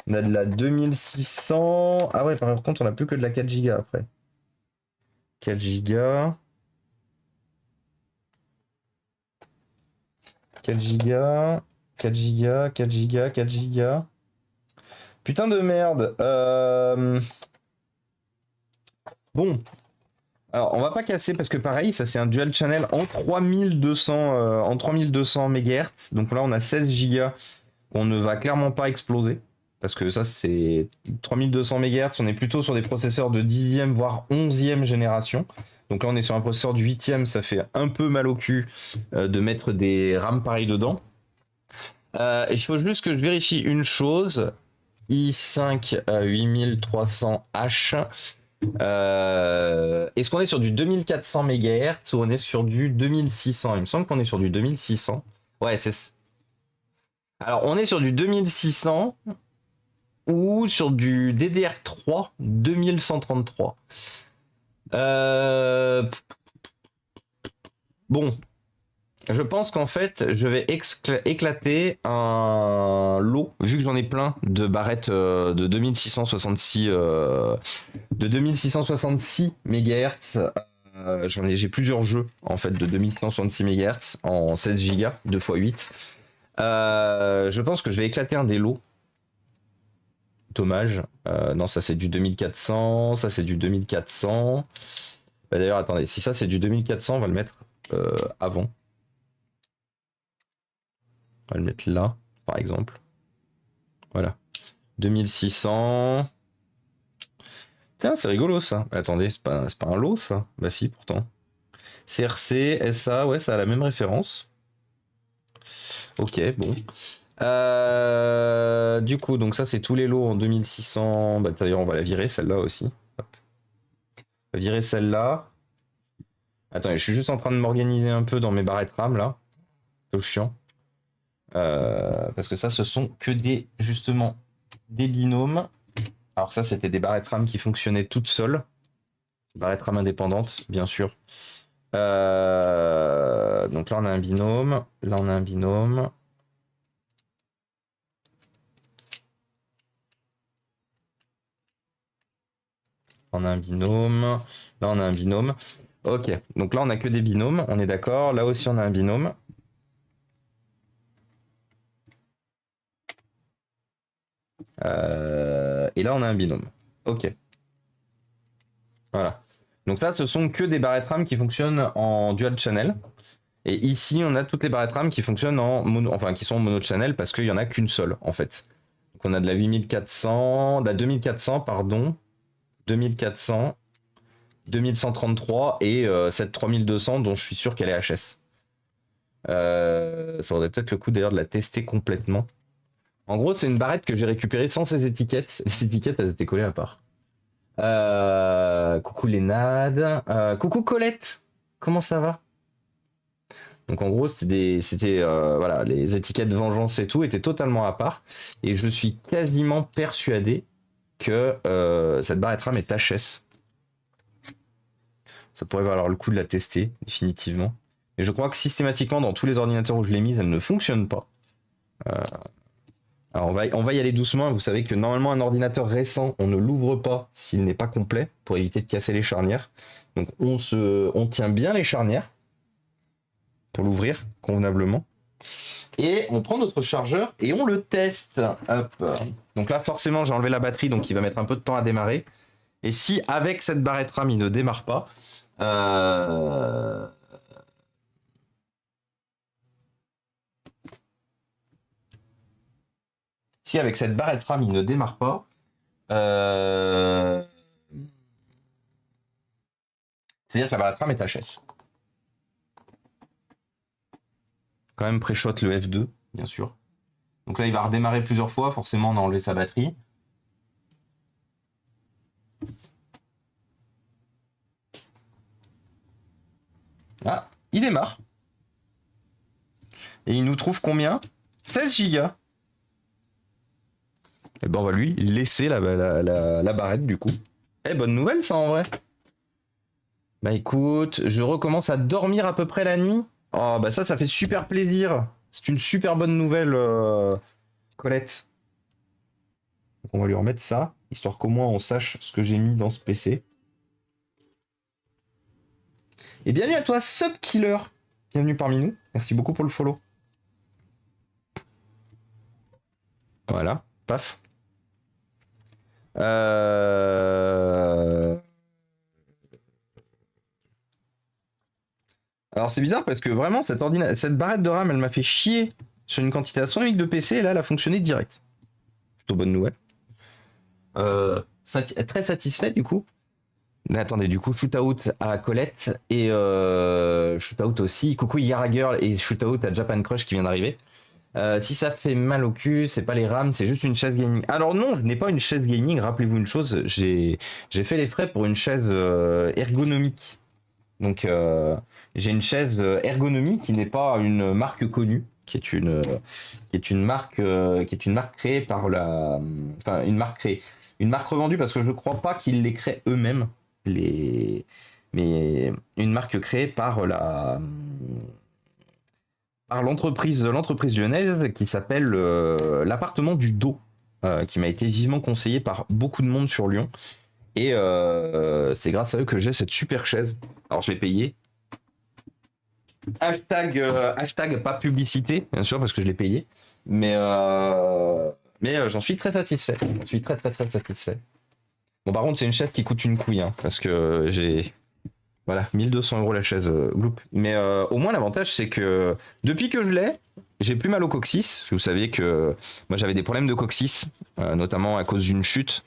Speaker 1: On a de la 2600. Ah ouais, par contre, on a plus que de la 4 Go après. 4 Go. 4 Go. 4 Go. 4 Go. 4 Go. Putain de merde. Bon. Alors, on va pas casser parce que pareil, ça c'est un dual channel en 3200 MHz. Donc là, on a 16 Go qu'on ne va clairement pas exploser. Parce que ça, c'est 3200 MHz. On est plutôt sur des processeurs de 10e, voire 11e génération. Donc là, on est sur un processeur du 8e. Ça fait un peu mal au cul de mettre des RAM pareils dedans. Il faut juste que je vérifie une chose. i5 8300H. Est-ce qu'on est sur du 2400 MHz ou on est sur du 2600? Il me semble qu'on est sur du 2600. Ouais, c'est... Alors, on est sur du 2600 ou sur du DDR3 2133. Bon, je pense qu'en fait, je vais éclater un lot, vu que j'en ai plein de barrettes de 2666 MHz. J'ai plusieurs jeux en fait de 2666 MHz en 16 Go 2x8. Je pense que je vais éclater un des lots. Dommage. Non, ça c'est du 2400, ça c'est du 2400. Bah, d'ailleurs, attendez, si ça c'est du 2400, on va le mettre avant. On va le mettre là, par exemple. Voilà. 2600. Tiens, c'est rigolo ça. Attendez, c'est pas un lot ça. Bah si, pourtant. CRC, SA, ouais, ça a la même référence. Ok, bon. Du coup, donc ça c'est tous les lots en 2600. Bah d'ailleurs, on va la virer celle-là aussi. Hop. On va virer celle-là. Attendez, je suis juste en train de m'organiser un peu dans mes barrettes RAM là. Un peu chiant. Parce que ça, ce sont que justement des binômes. Alors ça, c'était des barrettes RAM qui fonctionnaient toutes seules. Barrettes RAM indépendantes, bien sûr. Donc là, on a un binôme. Là, on a un binôme. On a un binôme. Là, on a un binôme. Ok, donc là, on a que des binômes. On est d'accord. Là aussi, on a un binôme. Et là, on a un binôme. Ok. Voilà. Donc ça, ce sont que des barrettes RAM qui fonctionnent en dual channel. Et ici, on a toutes les barrettes RAM qui fonctionnent en mono, enfin qui sont en mono channel parce qu'il y en a qu'une seule en fait. Donc on a de la 8400, de la 2400 pardon, 2400, 2133 et cette 3200 dont je suis sûr qu'elle est HS. Ça vaudrait peut-être le coup d'ailleurs de la tester complètement. En gros, c'est une barrette que j'ai récupérée sans ses étiquettes. Les étiquettes, elles étaient collées à part. Coucou Lénade. Coucou Colette. Comment ça va? Donc en gros, voilà, les étiquettes vengeance et tout étaient totalement à part. Et je suis quasiment persuadé que cette barrette RAM est HS. Ça pourrait valoir le coup de la tester, définitivement. Et je crois que systématiquement, dans tous les ordinateurs où je l'ai mise, elle ne fonctionne pas. Alors on va y aller doucement. Vous savez que normalement, un ordinateur récent, on ne l'ouvre pas s'il n'est pas complet pour éviter de casser les charnières. Donc on tient bien les charnières pour l'ouvrir convenablement. Et on prend notre chargeur et on le teste. Hop. Donc là, forcément, j'ai enlevé la batterie, donc il va mettre un peu de temps à démarrer. Et si avec cette barrette RAM, il ne démarre pas, si avec cette barrette RAM, il ne démarre pas, c'est-à-dire que la barrette RAM est HS. Quand même pré-shot le F2, bien sûr. Donc là, il va redémarrer plusieurs fois. Forcément, on a enlevé sa batterie. Ah, il démarre. Et il nous trouve combien? 16 Go. Et ben on va lui laisser la barrette du coup. Eh, bonne nouvelle ça en vrai. Bah écoute, je recommence à dormir à peu près la nuit. Oh bah ça fait super plaisir. C'est une super bonne nouvelle, Colette. Donc on va lui remettre ça, histoire qu'au moins on sache ce que j'ai mis dans ce PC. Et bienvenue à toi, Subkiller. Bienvenue parmi nous. Merci beaucoup pour le follow. Voilà, paf. Alors c'est bizarre parce que vraiment cette barrette de RAM elle m'a fait chier sur une quantité astronomique de PC, et là, elle a fonctionné direct. Plutôt bonne nouvelle. Très satisfait du coup. Mais attendez, du coup, shootout à Colette et shootout aussi. Coucou Yara Girl et shootout à Japan Crush qui vient d'arriver. Si ça fait mal au cul, c'est pas les RAM, c'est juste une chaise gaming. Alors non, je n'ai pas une chaise gaming. Rappelez-vous une chose, j'ai fait les frais pour une chaise ergonomique. Donc j'ai une chaise ergonomique qui n'est pas une marque connue, qui est une marque créée par enfin une marque revendue parce que je crois pas qu'ils les créent eux-mêmes mais une marque créée par l'entreprise lyonnaise qui s'appelle l'appartement du dos, qui m'a été vivement conseillé par beaucoup de monde sur Lyon. Et c'est grâce à eux que j'ai cette super chaise. Alors je l'ai payée. Hashtag pas publicité, bien sûr, parce que je l'ai payé. Mais j'en suis très satisfait. J'en suis très très très satisfait. Bon, par contre, c'est une chaise qui coûte une couille, hein, parce que j'ai... Voilà, 1200 € la chaise Gloop. Mais au moins, l'avantage, c'est que depuis que je l'ai, j'ai plus mal au coccyx. Vous saviez que moi, j'avais des problèmes de coccyx, notamment à cause d'une chute.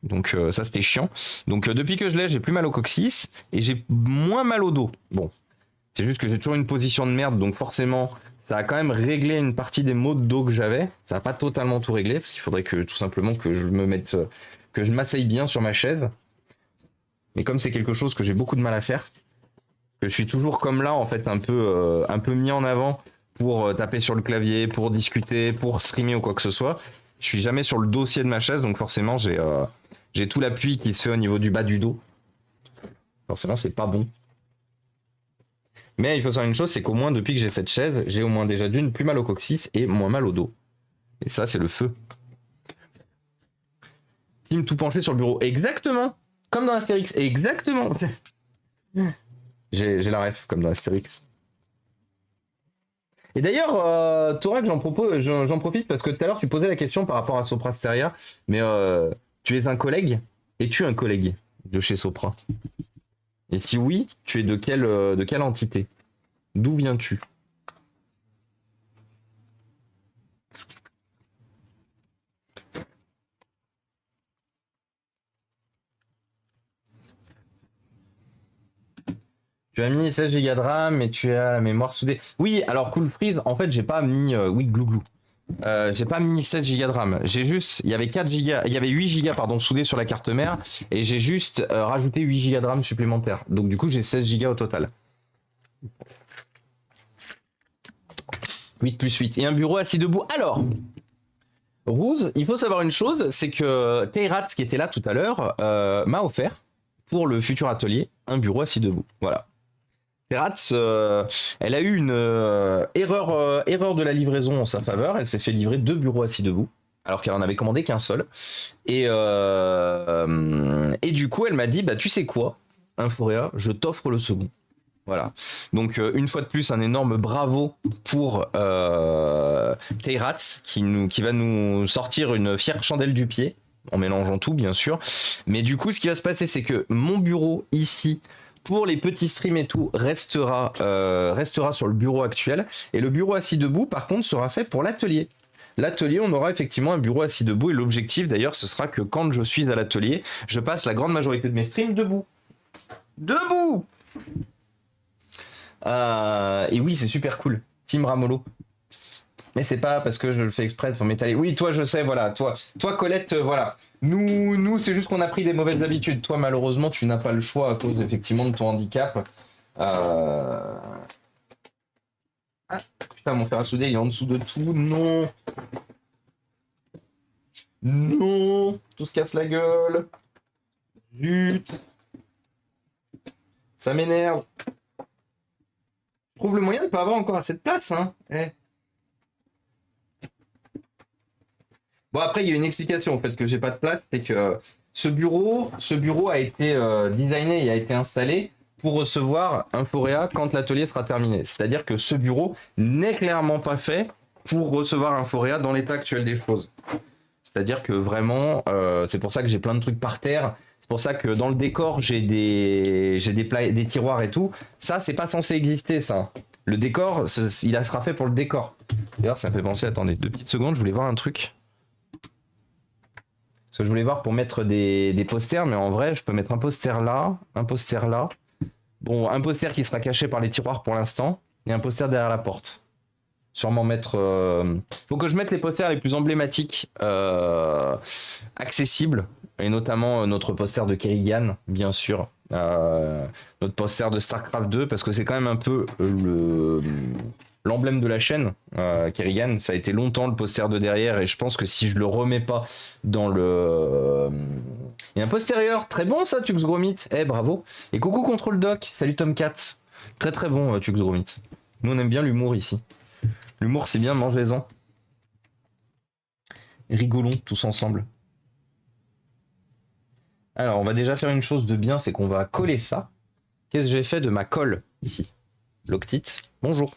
Speaker 1: Donc ça, c'était chiant. Donc depuis que je l'ai, j'ai plus mal au coccyx et j'ai moins mal au dos. Bon, c'est juste que j'ai toujours une position de merde, donc forcément, ça a quand même réglé une partie des maux de dos que j'avais. Ça n'a pas totalement tout réglé, parce qu'il faudrait que tout simplement que je m'asseye bien sur ma chaise. Mais comme c'est quelque chose que j'ai beaucoup de mal à faire, que je suis toujours comme là, en fait, un peu mis en avant pour taper sur le clavier, pour discuter, pour streamer ou quoi que ce soit. Je suis jamais sur le dossier de ma chaise, donc forcément, j'ai tout l'appui qui se fait au niveau du bas du dos. Forcément, c'est pas bon. Mais il faut savoir une chose, c'est qu'au moins, depuis que j'ai cette chaise, j'ai au moins déjà d'une plus mal au coccyx et moins mal au dos. Et ça, c'est le feu. Team tout penché sur le bureau. Exactement. Comme dans Astérix. Exactement. J'ai la ref, comme dans Astérix. Et d'ailleurs, Torak, j'en profite parce que tout à l'heure, tu posais la question par rapport à Sopra Steria. Mais tu es un collègue? Es-tu un collègue de chez Sopra? Et si oui, tu es de quelle entité? D'où viens-tu? Tu as mis 16 Go de RAM et tu as la mémoire soudée. Oui, alors Cool Freeze, en fait, j'ai pas mis... oui, glouglou. J'ai pas mis 16 Go de RAM. J'ai juste... Il y avait 4 Go... Il y avait 8 Go, pardon, soudés sur la carte mère. Et j'ai juste rajouté 8 Go de RAM supplémentaires. Donc du coup, j'ai 16 Go au total. 8 plus 8. Et un bureau assis debout. Alors, Rouz, il faut savoir une chose, c'est que Teirat, qui était là tout à l'heure, m'a offert, pour le futur atelier, un bureau assis debout. Voilà. Terats, elle a eu une erreur de la livraison en sa faveur. Elle s'est fait livrer 2 bureaux assis debout, alors qu'elle en avait commandé qu'un seul. Et du coup, elle m'a dit, bah tu sais quoi, Inforéa, je t'offre le second. Voilà. Donc une fois de plus, un énorme bravo pour Terats qui va nous sortir une fière chandelle du pied, en mélangeant tout bien sûr. Mais du coup, ce qui va se passer, c'est que mon bureau ici, pour les petits streams et tout, restera sur le bureau actuel. Et le bureau assis debout, par contre, sera fait pour l'atelier. L'atelier, on aura effectivement un bureau assis debout. Et l'objectif, d'ailleurs, ce sera que quand je suis à l'atelier, je passe la grande majorité de mes streams debout. Debout! Et oui, c'est super cool. Team Ramolo. Mais c'est pas parce que je le fais exprès pour m'étaler. Oui, toi, je sais, voilà. Toi Colette, voilà. Nous, c'est juste qu'on a pris des mauvaises habitudes. Toi, malheureusement, tu n'as pas le choix à cause, effectivement, de ton handicap. Ah, putain, mon fer à souder, il est en dessous de tout. Non. Non. Tout se casse la gueule. Zut. Ça m'énerve. Je trouve le moyen de ne pas avoir encore assez de place, hein. Bon, après, il y a une explication au fait que j'ai pas de place, c'est que ce bureau a été designé et a été installé pour recevoir Inforéa quand l'atelier sera terminé. C'est-à-dire que ce bureau n'est clairement pas fait pour recevoir Inforéa dans l'état actuel des choses. C'est-à-dire que vraiment, c'est pour ça que j'ai plein de trucs par terre. C'est pour ça que dans le décor, j'ai des tiroirs et tout. Ça, c'est pas censé exister, ça. Le décor, il sera fait pour le décor. D'ailleurs, ça me fait penser, attendez, 2 petites secondes, je voulais voir un truc. Parce que je voulais voir pour mettre des posters, mais en vrai, je peux mettre un poster là, un poster là. Bon, un poster qui sera caché par les tiroirs pour l'instant, et un poster derrière la porte. Sûrement mettre... Faut que je mette les posters les plus emblématiques, accessibles, et notamment notre poster de Kerrigan, bien sûr. Notre poster de StarCraft 2, parce que c'est quand même un peu l'emblème de la chaîne, Kerrigan. Ça a été longtemps le poster de derrière, et je pense que si je le remets pas dans le... Il y a un postérieur, très bon ça, Tux Gromit. Eh, bravo. Et coucou Control Doc, salut Tomcat. Très très bon, Tux Gromit. Nous on aime bien l'humour ici. L'humour c'est bien, mangez-en. Rigolons tous ensemble. Alors on va déjà faire une chose de bien, c'est qu'on va coller ça. Qu'est-ce que j'ai fait de ma colle ici? Loctite, bonjour.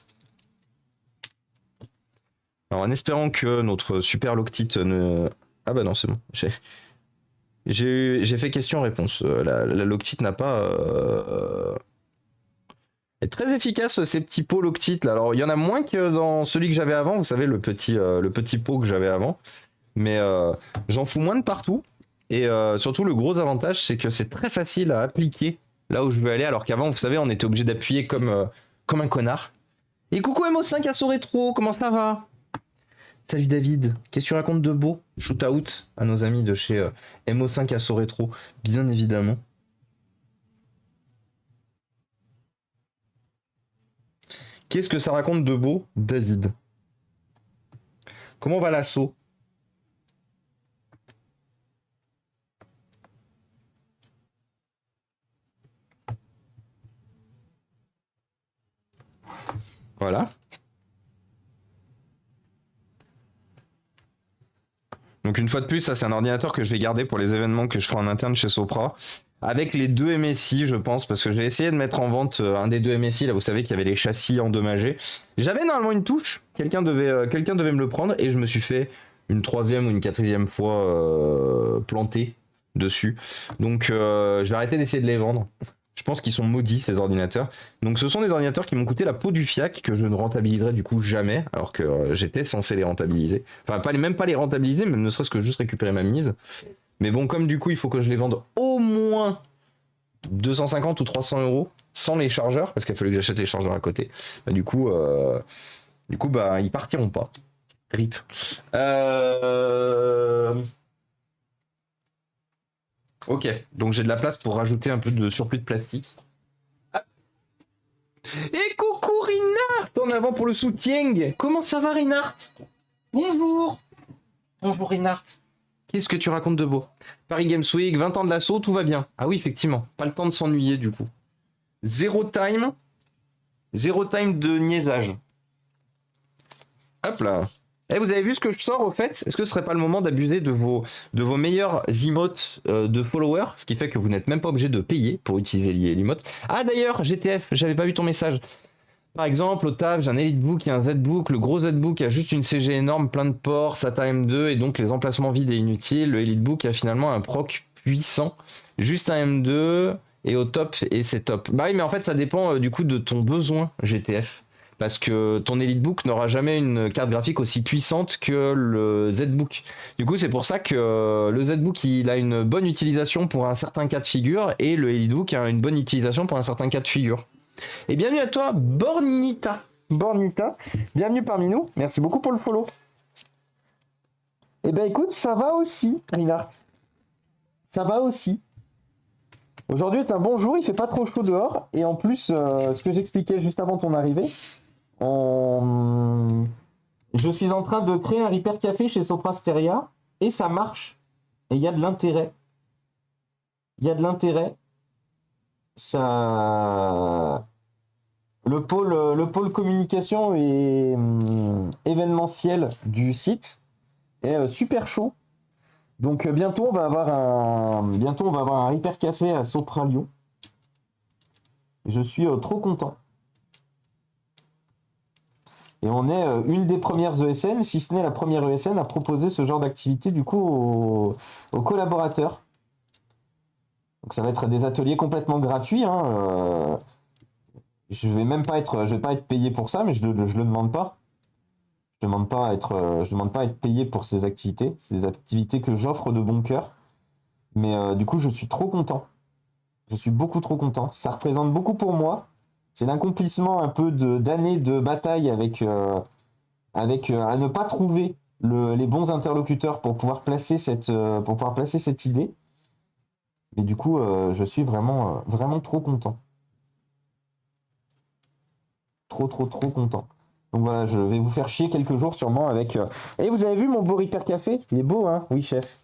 Speaker 1: Alors en espérant que notre super Loctite ne... Ah bah non c'est bon. J'ai fait question-réponse. La Loctite n'a pas... est très efficace ces petits pots Loctite là. Alors il y en a moins que dans celui que j'avais avant, vous savez le petit pot que j'avais avant. Mais j'en fous moins de partout. Et surtout le gros avantage c'est que c'est très facile à appliquer là où je veux aller. Alors qu'avant vous savez on était obligé d'appuyer comme un connard. Et coucou MO5 Asso Rétro, comment ça va? Salut David, qu'est-ce que tu racontes de beau? Shoot out à nos amis de chez MO5 Asso Rétro, bien évidemment. Qu'est-ce que ça raconte de beau, David? Comment va l'assaut? Voilà. Donc une fois de plus, ça c'est un ordinateur que je vais garder pour les événements que je ferai en interne chez Sopra. Avec les 2 MSI, je pense, parce que je vais essayer de mettre en vente un des 2 MSI. Là, vous savez qu'il y avait les châssis endommagés. J'avais normalement une touche, quelqu'un devait me le prendre, et je me suis fait une 3e ou une 4e fois planter dessus. Donc je vais arrêter d'essayer de les vendre. Je pense qu'ils sont maudits ces ordinateurs. Donc ce sont des ordinateurs qui m'ont coûté la peau du fiac, que je ne rentabiliserai du coup jamais, alors que j'étais censé les rentabiliser. Enfin même pas les rentabiliser, mais ne serait-ce que juste récupérer ma mise. Mais bon, comme du coup il faut que je les vende au moins 250 ou 300 euros sans les chargeurs, parce qu'il a fallu que j'achète les chargeurs à côté, bah, du coup bah ils partiront pas. RIP. Ok, donc j'ai de la place pour rajouter un peu de surplus de plastique. Ah. Et coucou Rinart, en avant pour le soutien. Comment ça va Rinart? Bonjour. Bonjour Rinart. Qu'est-ce que tu racontes de beau? Paris Games Week, 20 ans de l'assaut, tout va bien. Ah oui, effectivement, pas le temps de s'ennuyer du coup. Zéro time de niaisage. Hop là. Eh, vous avez vu ce que je sors au fait? Est-ce que ce serait pas le moment d'abuser de vos meilleurs emotes de followers? Ce qui fait que vous n'êtes même pas obligé de payer pour utiliser l'emote. Ah d'ailleurs, GTF, j'avais pas vu ton message. Par exemple, au taf, j'ai un EliteBook et un ZBook. Le gros ZBook a juste une CG énorme, plein de ports, SATA M2 et donc les emplacements vides et inutiles. Le EliteBook a finalement un proc puissant, juste un M2 et au top, et c'est top. Bah oui, mais en fait, ça dépend du coup de ton besoin GTF. Parce que ton EliteBook n'aura jamais une carte graphique aussi puissante que le ZBook. Du coup, c'est pour ça que le ZBook, il a une bonne utilisation pour un certain cas de figure et le EliteBook a une bonne utilisation pour un certain cas de figure. Et bienvenue à toi, Bornita. Bornita, bienvenue parmi nous. Merci beaucoup pour le follow. Eh ben écoute, ça va aussi, Rinart. Ça va aussi. Aujourd'hui est un bon jour, il fait pas trop chaud dehors. Et en plus, ce que j'expliquais juste avant ton arrivée, je suis en train de créer un Repair Café chez Sopra Steria et ça marche. Et il y a de l'intérêt. Il y a de l'intérêt. Ça... Le pôle communication et événementiel du site est super chaud. Donc bientôt on va avoir un Repair Café à Sopra Lyon. Je suis trop content. Et on est une des premières ESN, si ce n'est la première ESN, à proposer ce genre d'activité du coup aux collaborateurs. Donc ça va être des ateliers complètement gratuits. Je vais pas être payé pour ça, mais je le demande pas. Je demande pas à être payé pour ces activités. C'est des activités que j'offre de bon cœur. Mais du coup, je suis trop content. Je suis beaucoup trop content. Ça représente beaucoup pour moi. C'est l'accomplissement un peu d'années de bataille avec à ne pas trouver les bons interlocuteurs pour pouvoir placer cette idée. Mais du coup, je suis vraiment trop content. Trop content. Donc voilà, je vais vous faire chier quelques jours sûrement avec... Et vous avez vu mon beau Ripper Café? Il est beau, hein? Oui, chef.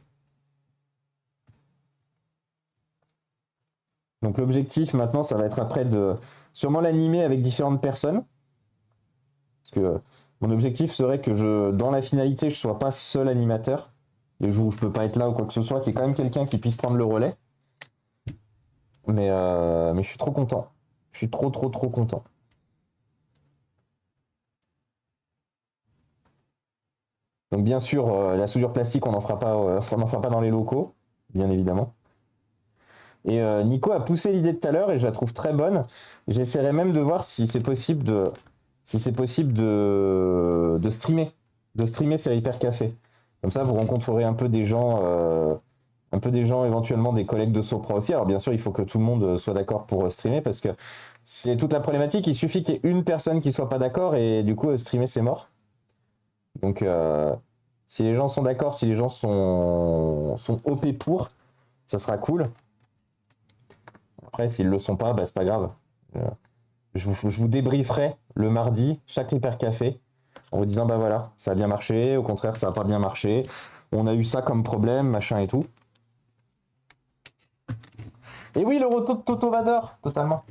Speaker 1: Donc l'objectif maintenant, ça va être après de sûrement l'animer avec différentes personnes. Parce que mon objectif serait que dans la finalité, je ne sois pas seul animateur. Les jours où je peux pas être là ou quoi que ce soit, qu'il y ait quand même quelqu'un qui puisse prendre le relais. Mais je suis trop content. Je suis trop content. Donc bien sûr, la soudure plastique, on n'en fera pas dans les locaux, bien évidemment. Et Nico a poussé l'idée de tout à l'heure et je la trouve très bonne. J'essaierai même de voir si c'est possible de streamer ces Hyper Café. Comme ça, vous rencontrerez un peu des gens, éventuellement des collègues de Sopra aussi. Alors bien sûr, il faut que tout le monde soit d'accord pour streamer parce que c'est toute la problématique. Il suffit qu'il y ait une personne qui soit pas d'accord et du coup, streamer, c'est mort. Donc, si les gens sont d'accord, si les gens sont OP pour, ça sera cool. Après, s'ils le sont pas, bah, c'est pas grave. Je vous débrieferai le mardi, chaque Hyper Café, en vous disant, bah voilà, ça a bien marché, au contraire, ça a pas bien marché. On a eu ça comme problème, machin et tout. Et oui, le retour de Toto Vador, totalement.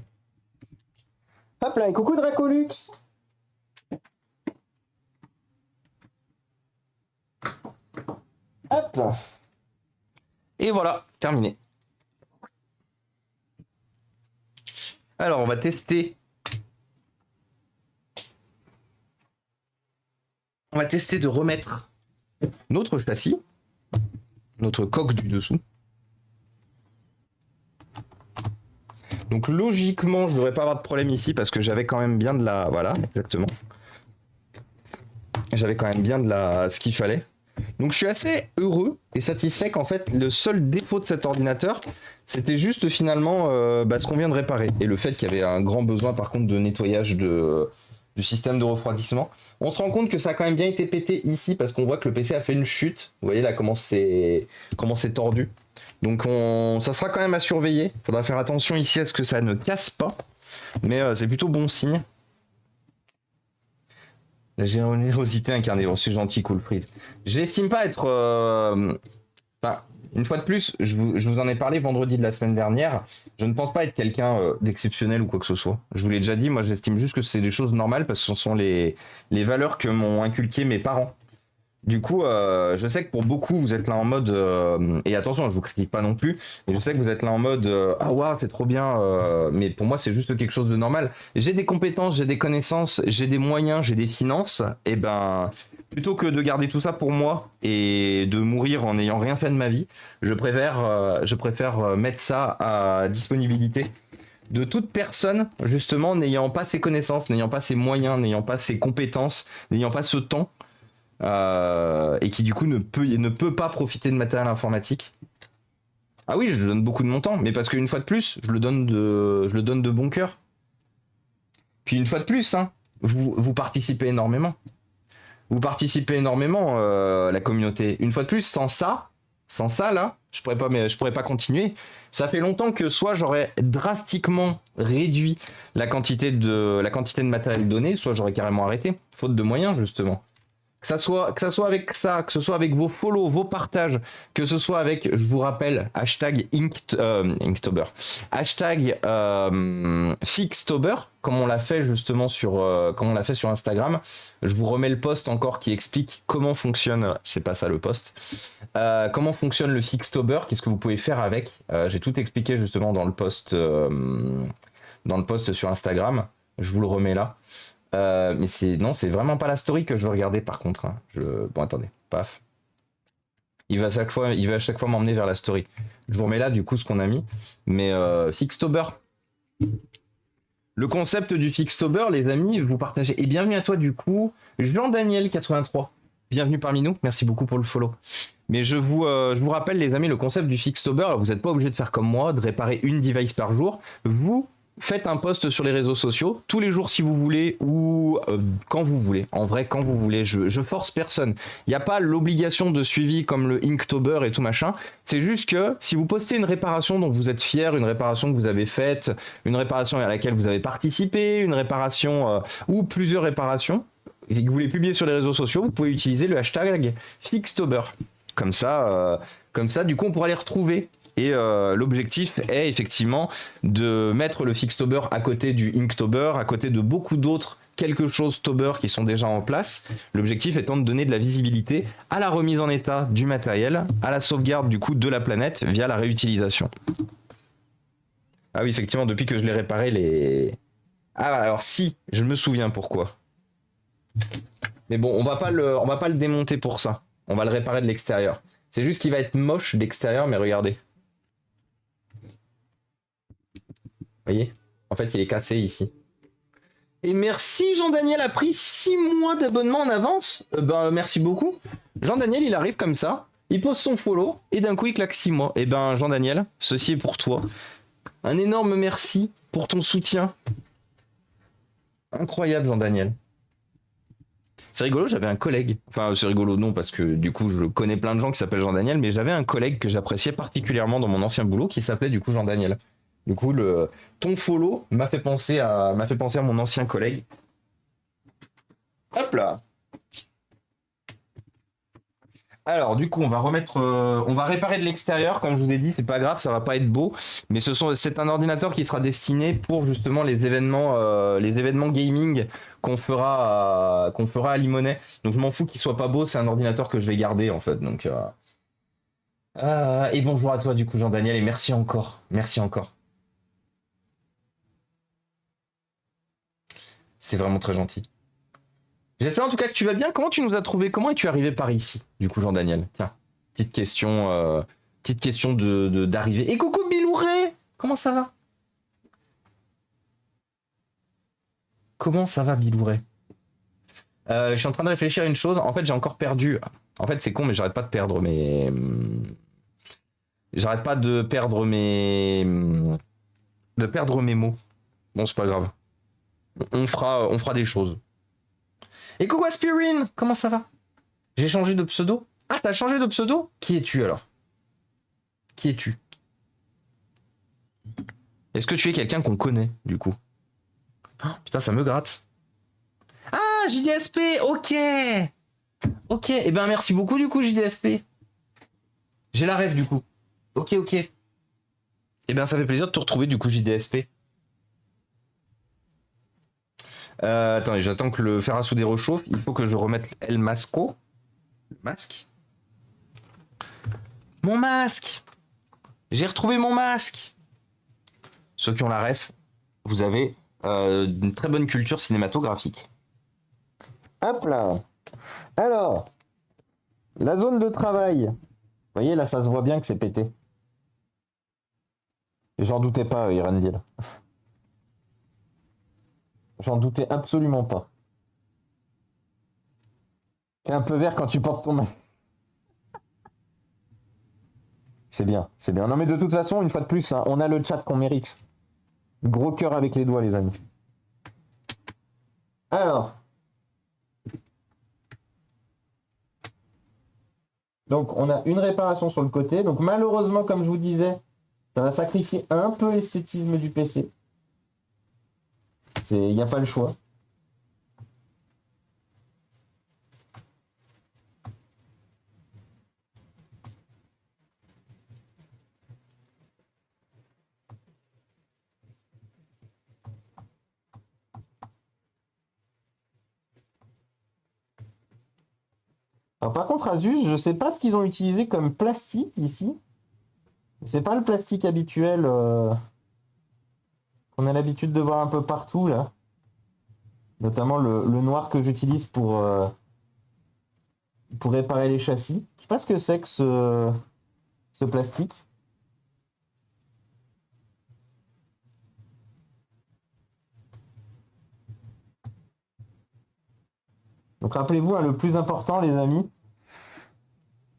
Speaker 1: Hop là, et coucou Dracolux. Hop. Et voilà, terminé. Alors, on va tester. On va tester de remettre notre châssis, notre coque du dessous. Donc logiquement, je ne devrais pas avoir de problème ici parce que j'avais quand même bien de la... Voilà, exactement. J'avais quand même bien de la... ce qu'il fallait. Donc je suis assez heureux et satisfait qu'en fait, le seul défaut de cet ordinateur, c'était juste finalement ce qu'on vient de réparer. Et le fait qu'il y avait un grand besoin par contre de nettoyage du système de refroidissement. On se rend compte que ça a quand même bien été pété ici parce qu'on voit que le PC a fait une chute. Vous voyez là comment c'est tordu. Donc ça sera quand même à surveiller. Il faudra faire attention ici à ce que ça ne casse pas. Mais c'est plutôt bon signe. La générosité incarnée. Oh, c'est gentil, Cool Freeze. Je n'estime pas être... Enfin, une fois de plus, je vous en ai parlé vendredi de la semaine dernière. Je ne pense pas être quelqu'un d'exceptionnel ou quoi que ce soit. Je vous l'ai déjà dit, moi j'estime juste que c'est des choses normales parce que ce sont les valeurs que m'ont inculqué mes parents. Du coup, je sais que pour beaucoup, vous êtes là en mode... et attention, je vous critique pas non plus, mais je sais que vous êtes là en mode ah waouh, c'est trop bien. Mais pour moi, c'est juste quelque chose de normal. J'ai des compétences, j'ai des connaissances, j'ai des moyens, j'ai des finances. Et ben, plutôt que de garder tout ça pour moi et de mourir en n'ayant rien fait de ma vie, je préfère mettre ça à disponibilité de toute personne, justement, n'ayant pas ses connaissances, n'ayant pas ses moyens, n'ayant pas ses compétences, n'ayant pas ce temps. Et qui du coup ne peut pas profiter de matériel informatique. Ah oui, je donne beaucoup de mon temps, mais parce qu'une fois de plus, je le donne de bon cœur. Puis une fois de plus, hein, vous participez énormément. Vous participez énormément, la communauté. Une fois de plus, sans ça là, je pourrais pas continuer. Ça fait longtemps que soit j'aurais drastiquement réduit la quantité de matériel donné, soit j'aurais carrément arrêté, faute de moyens justement. Que ça soit avec ça, que ce soit avec vos follow, vos partages, que ce soit avec, je vous rappelle, hashtag Inktober, hashtag Fixtober, comme on l'a fait justement sur Instagram. Je vous remets le post encore qui explique comment fonctionne, c'est pas ça le post, comment fonctionne le Fixtober, qu'est-ce que vous pouvez faire avec. J'ai tout expliqué justement dans le post sur Instagram. Je vous le remets là. Mais c'est vraiment pas la story que je veux regarder par contre. Hein. Bon, attendez, paf. Il va à chaque fois m'emmener vers la story. Je vous remets là du coup ce qu'on a mis. Mais Sixtober. Le concept du Fixtober, les amis, vous partagez. Et bienvenue à toi, du coup, Jean-Daniel83. Bienvenue parmi nous. Merci beaucoup pour le follow. Mais je vous rappelle, les amis, le concept du Fixtober, vous n'êtes pas obligé de faire comme moi, de réparer une device par jour. Vous faites un post sur les réseaux sociaux, tous les jours si vous voulez, ou quand vous voulez. En vrai, quand vous voulez. Je force personne. Il n'y a pas l'obligation de suivi comme le Inktober et tout machin. C'est juste que si vous postez une réparation dont vous êtes fier, une réparation que vous avez faite, une réparation à laquelle vous avez participé, une réparation ou plusieurs réparations, et que vous les publiez sur les réseaux sociaux, vous pouvez utiliser le hashtag Fixtober. Comme ça, du coup, on pourra les retrouver. Et l'objectif est effectivement de mettre le Fixtober à côté du Inktober, à côté de beaucoup d'autres quelque chose Tober qui sont déjà en place. L'objectif étant de donner de la visibilité à la remise en état du matériel, à la sauvegarde du coup de la planète via la réutilisation. Ah oui, effectivement, depuis que je l'ai réparé, les... Ah, alors si, je me souviens pourquoi. Mais bon, on va pas le démonter pour ça. On va le réparer de l'extérieur. C'est juste qu'il va être moche d'extérieur, mais regardez. Vous voyez? En fait, il est cassé ici. Et merci, Jean-Daniel a pris 6 mois d'abonnement en avance. Ben, merci beaucoup. Jean-Daniel, il arrive comme ça. Il pose son follow et d'un coup, il claque 6 mois. Et ben, Jean-Daniel, ceci est pour toi. Un énorme merci pour ton soutien. Incroyable, Jean-Daniel. C'est rigolo, j'avais un collègue. Enfin, c'est rigolo, non, parce que du coup, je connais plein de gens qui s'appellent Jean-Daniel, mais j'avais un collègue que j'appréciais particulièrement dans mon ancien boulot qui s'appelait du coup Jean-Daniel. Du coup, ton follow m'a fait penser à mon ancien collègue. Hop là. Alors, du coup, on va réparer de l'extérieur. Comme je vous ai dit, c'est pas grave, ça va pas être beau, mais c'est un ordinateur qui sera destiné pour justement les événements gaming qu'on fera à Limonest. Donc, je m'en fous qu'il soit pas beau. C'est un ordinateur que je vais garder en fait. Donc, et bonjour à toi, du coup, Jean-Daniel, et merci encore. Merci encore. C'est vraiment très gentil. J'espère en tout cas que tu vas bien. Comment tu nous as trouvé? Comment es-tu arrivé par ici, du coup, Jean-Daniel? Tiens, petite question d'arrivée. Et coucou Bilouret! Comment ça va? Comment ça va, Bilouret? Je suis en train de réfléchir à une chose. En fait, j'ai encore perdu. En fait, c'est con, mais j'arrête pas de perdre mes. J'arrête pas de perdre mes. De perdre mes mots. Bon, c'est pas grave. On fera des choses. Et coucou Aspirine, comment ça va? J'ai changé de pseudo. Ah, t'as changé de pseudo? Qui es-tu alors? Qui es-tu? Est-ce que tu es quelqu'un qu'on connaît, du coup? Oh, putain, ça me gratte. Ah, JDSP, ok. Ok, et ben merci beaucoup, du coup, JDSP. J'ai la rêve, du coup. Ok. Et ben ça fait plaisir de te retrouver, du coup, JDSP. Attendez, j'attends que le fer à souder réchauffe. Il faut que je remette El Masco. Le masque. Mon masque! J'ai retrouvé mon masque! Ceux qui ont la ref, vous avez une très bonne culture cinématographique. Hop là! Alors, la zone de travail. Vous voyez, là, ça se voit bien que c'est pété. J'en doutais pas, Irandil. J'en doutais absolument pas. T'es un peu vert quand tu portes ton masque. C'est bien, c'est bien. Non mais de toute façon, une fois de plus, hein, on a le chat qu'on mérite. Gros cœur avec les doigts, les amis. Alors. Donc on a une réparation sur le côté. Donc malheureusement, comme je vous disais, ça va sacrifier un peu l'esthétisme du PC. Il n'y a pas le choix. Alors, par contre, Asus, je sais pas ce qu'ils ont utilisé comme plastique ici. C'est pas le plastique habituel qu'on a l'habitude de voir un peu partout là. Notamment le noir que j'utilise pour réparer les châssis. Je sais pas ce que c'est que ce plastique. Donc rappelez-vous, hein, le plus important, les amis,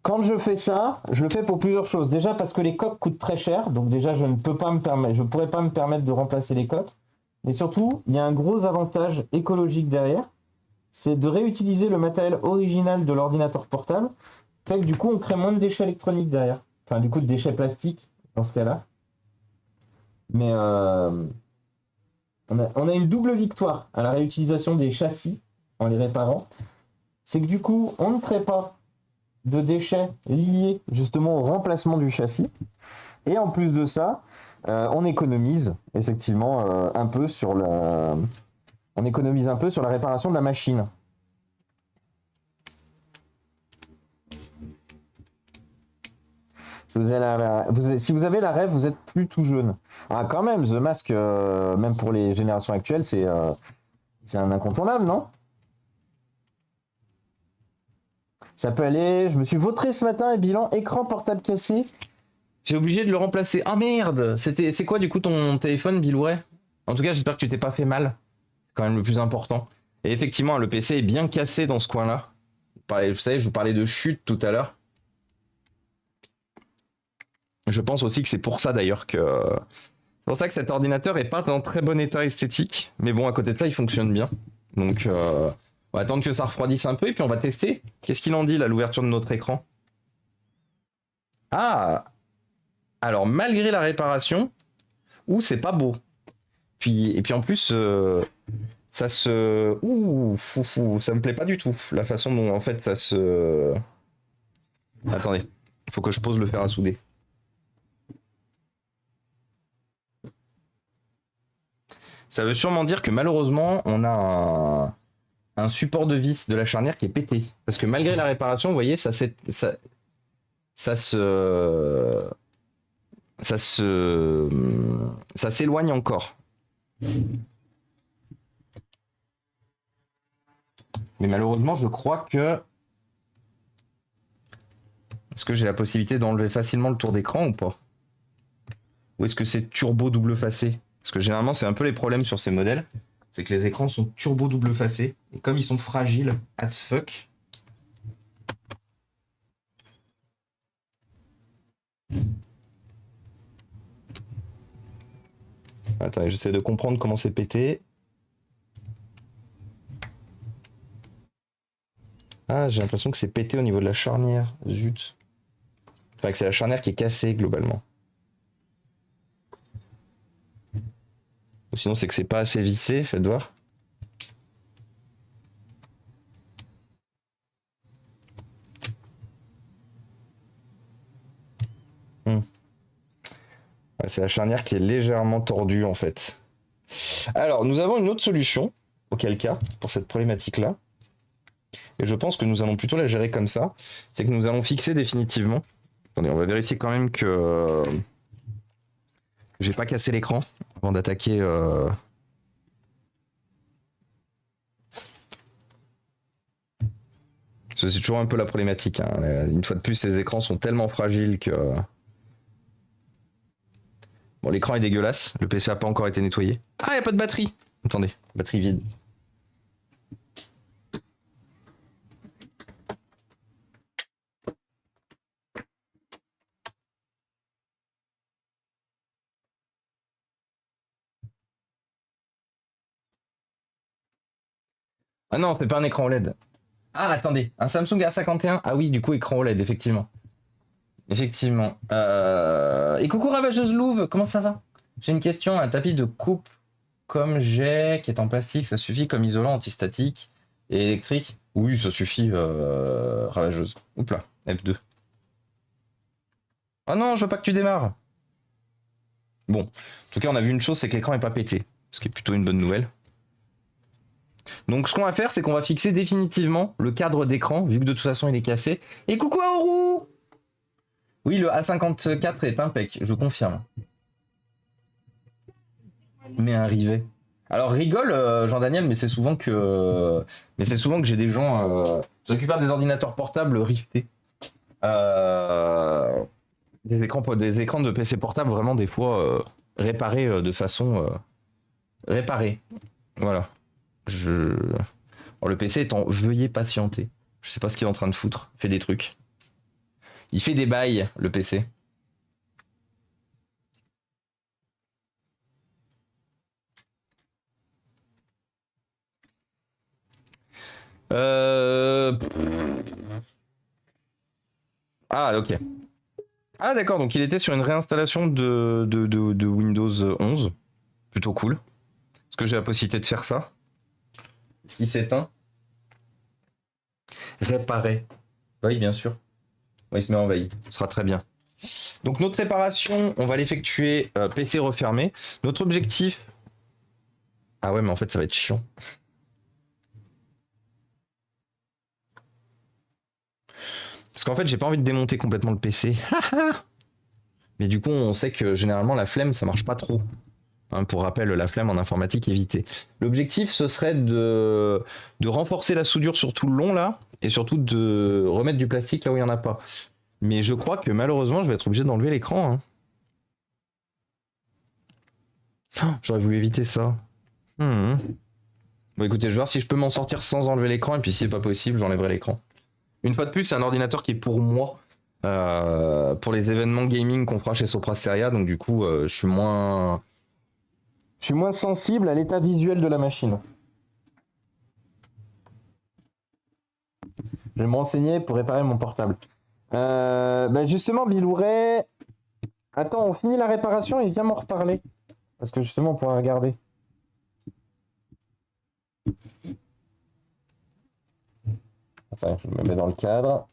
Speaker 1: quand je fais ça, je le fais pour plusieurs choses. Déjà parce que les coques coûtent très cher, donc déjà je ne pourrais pas me permettre de remplacer les coques. Mais surtout, il y a un gros avantage écologique derrière, c'est de réutiliser le matériel original de l'ordinateur portable, fait que du coup on crée moins de déchets électroniques derrière. Enfin du coup de déchets plastiques dans ce cas-là. Mais on a une double victoire à la réutilisation des châssis en les réparant. C'est que du coup on ne crée pas de déchets liés justement au remplacement du châssis. Et en plus de ça, on économise effectivement un peu sur la réparation de la machine. Si vous avez la rêve, vous êtes plus tout jeune. Ah quand même, The Mask, même pour les générations actuelles, c'est un incontournable, non? Ça peut aller, je me suis vautré ce matin et bilan écran portable cassé. J'ai obligé de le remplacer. Ah merde, c'est quoi du coup ton téléphone, Bilouret? En tout cas, j'espère que tu t'es pas fait mal. C'est quand même le plus important. Et effectivement, le PC est bien cassé dans ce coin-là. Vous savez, je vous parlais de chute tout à l'heure. Je pense aussi que c'est pour ça d'ailleurs que... C'est pour ça que cet ordinateur est pas dans très bon état esthétique. Mais bon, à côté de ça, il fonctionne bien. Donc, on va attendre que ça refroidisse un peu et puis on va tester. Qu'est-ce qu'il en dit là, l'ouverture de notre écran? Ah! Alors, malgré la réparation, c'est pas beau. Et puis en plus, ça se... ça me plaît pas du tout. La façon dont en fait ça se... Attendez, il faut que je pose le fer à souder. Ça veut sûrement dire que malheureusement, on a un support de vis de la charnière qui est pété. Parce que malgré la réparation, vous voyez, ça s'éloigne encore. Mais malheureusement, je crois que... Est-ce que j'ai la possibilité d'enlever facilement le tour d'écran ou pas? Ou est-ce que c'est turbo double facé? Parce que généralement, c'est un peu les problèmes sur ces modèles. C'est que les écrans sont turbo double facés. Et comme ils sont fragiles as fuck... Attends, j'essaie de comprendre comment c'est pété. Ah, j'ai l'impression que c'est pété au niveau de la charnière. Zut. Enfin, que c'est la charnière qui est cassée globalement. Ou sinon, c'est que c'est pas assez vissé, faites voir. Ouais, c'est la charnière qui est légèrement tordue en fait. Alors, nous avons une autre solution, auquel cas, pour cette problématique-là. Et je pense que nous allons plutôt la gérer comme ça. C'est que nous allons fixer définitivement. Attendez, on va vérifier quand même que j'ai pas cassé l'écran avant d'attaquer. C'est toujours un peu la problématique. Hein. Une fois de plus, ces écrans sont tellement fragiles que... Bon, l'écran est dégueulasse. Le PC a pas encore été nettoyé. Ah, il n'y a pas de batterie. Attendez, batterie vide. Ah non, c'est pas un écran OLED. Ah, attendez, un Samsung A51. Ah oui, du coup, écran OLED, effectivement. Effectivement. Et coucou Ravageuse Louve, comment ça va? J'ai une question, un tapis de coupe comme j'ai, qui est en plastique, ça suffit comme isolant antistatique et électrique? Oui, ça suffit, Ravageuse. Oups là, F2. Oh non, je veux pas que tu démarres. Bon, en tout cas, on a vu une chose, c'est que l'écran est pas pété, ce qui est plutôt une bonne nouvelle. Donc ce qu'on va faire, c'est qu'on va fixer définitivement le cadre d'écran, vu que de toute façon il est cassé. Et coucou Aoru! Oui, le A54 est impec, je confirme. Mais un rivet. Alors rigole, Jean-Daniel, mais c'est souvent que j'ai des gens... Je récupère des ordinateurs portables riftés. Des écrans de PC portables vraiment des fois réparés de façon réparée. Voilà. Alors, le PC est en veuillez patienter. Je sais pas ce qu'il est en train de foutre. Il fait des trucs. Il fait des bails, le PC. Euh... Ah, ok. Ah, d'accord, donc il était sur une réinstallation de Windows 11. Plutôt cool. Est-ce que j'ai la possibilité de faire ça? Est-ce qu'il s'éteint? Réparer. Oui, bien sûr. Oui, il se met en veille. Ce sera très bien. Donc notre réparation, on va l'effectuer PC refermé. Notre objectif... Ah ouais, mais en fait, ça va être chiant. Parce qu'en fait, j'ai pas envie de démonter complètement le PC. Mais du coup, on sait que généralement, la flemme, ça marche pas trop. Hein, pour rappel, la flemme en informatique, éviter. L'objectif, ce serait de renforcer la soudure sur tout le long, là, et surtout de remettre du plastique là où il n'y en a pas. Mais je crois que malheureusement, je vais être obligé d'enlever l'écran. Hein. Oh, j'aurais voulu éviter ça. Bon, écoutez, je vais voir si je peux m'en sortir sans enlever l'écran, et puis si c'est pas possible, j'enlèverai l'écran. Une fois de plus, c'est un ordinateur qui est pour moi, pour les événements gaming qu'on fera chez Soprasteria, donc du coup, je suis moins sensible à l'état visuel de la machine. Je vais me renseigner pour réparer mon portable. Bah justement, Bilouret... Attends, on finit la réparation et viens m'en reparler. Parce que justement, on pourra regarder. Enfin, je me mets dans le cadre.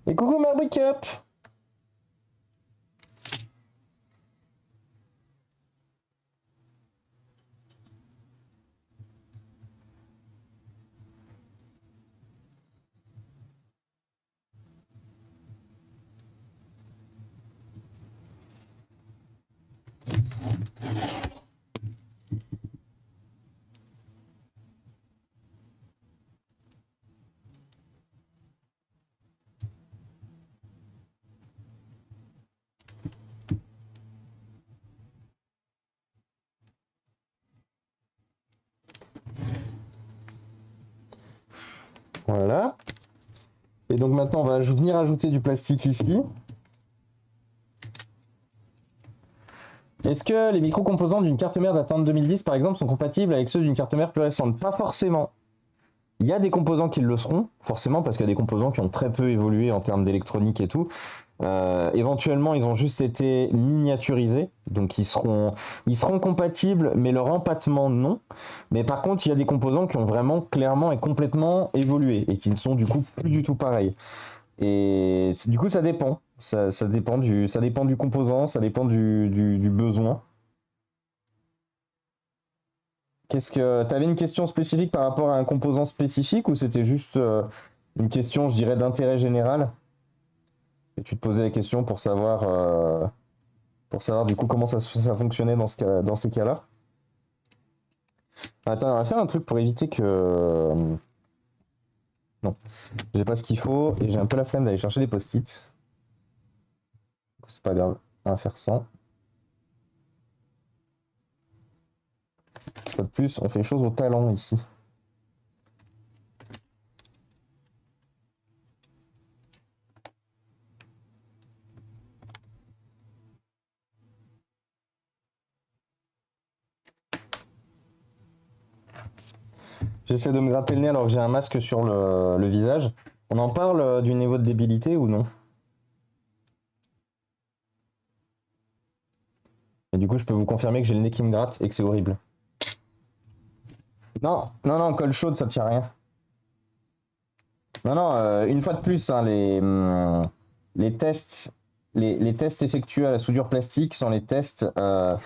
Speaker 1: Et coucou Marbrick Up. Voilà. Et donc maintenant, on va venir ajouter du plastique ici. Est-ce que les micro-composants d'une carte mère datant de 2010, par exemple, sont compatibles avec ceux d'une carte mère plus récente? Pas forcément. Il y a des composants qui le seront, forcément, parce qu'il y a des composants qui ont très peu évolué en termes d'électronique et tout. Éventuellement, ils ont juste été miniaturisés, donc ils seront compatibles, mais leur empattement non. Mais par contre, il y a des composants qui ont vraiment clairement et complètement évolué et qui ne sont du coup plus du tout pareils. Et du coup, ça dépend. Ça dépend du composant, ça dépend du besoin. Qu'est-ce que t'avais une question spécifique par rapport à un composant spécifique ou c'était juste une question, je dirais, d'intérêt général? Et tu te posais la question pour savoir du coup comment ça fonctionnait dans ces cas-là. Attends, on va faire un truc pour éviter que... Non, j'ai pas ce qu'il faut et j'ai un peu la flemme d'aller chercher des post-it. C'est pas grave, on va faire ça. Pas de plus, on fait les choses au talent ici. J'essaie de me gratter le nez alors que j'ai un masque sur le visage. On en parle du niveau de débilité ou non? Et du coup, je peux vous confirmer que j'ai le nez qui me gratte et que c'est horrible. Non, non, non, colle chaude, ça tient rien. Non, non, une fois de plus, hein, les tests, les tests effectués à la soudure plastique sont les tests, ce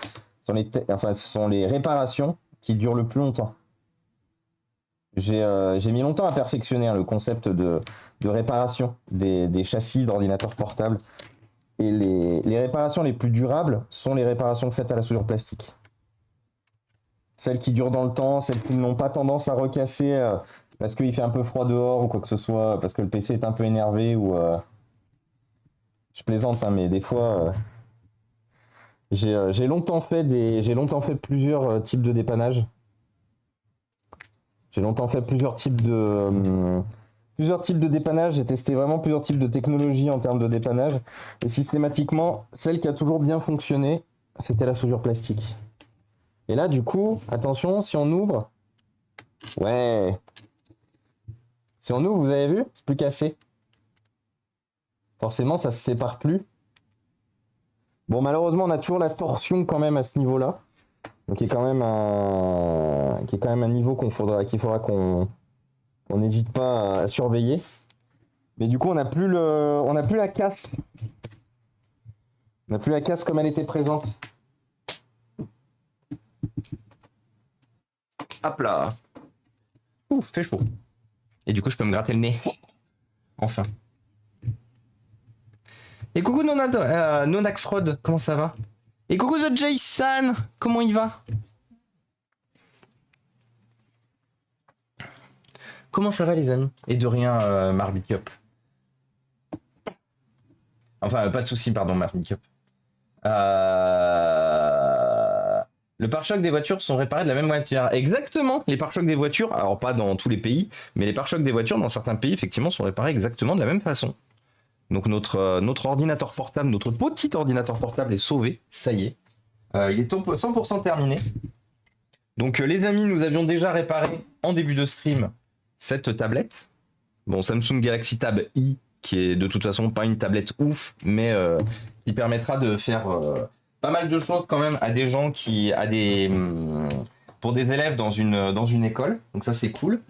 Speaker 1: sont les réparations qui durent le plus longtemps. J'ai mis longtemps à perfectionner hein, le concept de réparation des châssis d'ordinateurs portables. Et les réparations les plus durables sont les réparations faites à la soudure plastique. Celles qui durent dans le temps, celles qui n'ont pas tendance à recasser parce qu'il fait un peu froid dehors ou quoi que ce soit, parce que le PC est un peu énervé ou... Je plaisante, hein, mais des fois, j'ai longtemps fait plusieurs types de dépannage. J'ai longtemps fait plusieurs types de dépannage. J'ai testé vraiment plusieurs types de technologies en termes de dépannage. Et systématiquement, celle qui a toujours bien fonctionné, c'était la soudure plastique. Et là, du coup, attention, si on ouvre... Ouais. Si on ouvre, vous avez vu, c'est plus cassé. Forcément, ça se sépare plus. Bon, malheureusement, on a toujours la torsion quand même à ce niveau-là. Donc, qui est quand même un niveau qu'il faudra qu'on n'hésite pas à surveiller. Mais du coup, on n'a plus la casse. On n'a plus la casse comme elle était présente. Hop là. Ouh, fait chaud. Et du coup, je peux me gratter le nez. Enfin. Et coucou Nonak Fraud, comment ça va? Et coucou The Jason, comment il va? Comment ça va les amis? Et de rien, Marbicup. Enfin, pas de soucis, pardon, Marbicup. Le pare-choc des voitures sont réparés de la même manière. Exactement, les pare-chocs des voitures, alors pas dans tous les pays, mais les pare-chocs des voitures dans certains pays, effectivement, sont réparés exactement de la même façon. Donc notre ordinateur portable, notre petit ordinateur portable est sauvé, ça y est. Il est 100% terminé. Donc les amis, nous avions déjà réparé en début de stream cette tablette. Bon, Samsung Galaxy Tab i, qui est de toute façon pas une tablette ouf, mais qui permettra de faire pas mal de choses quand même à des gens pour des élèves dans une école. Donc ça c'est cool.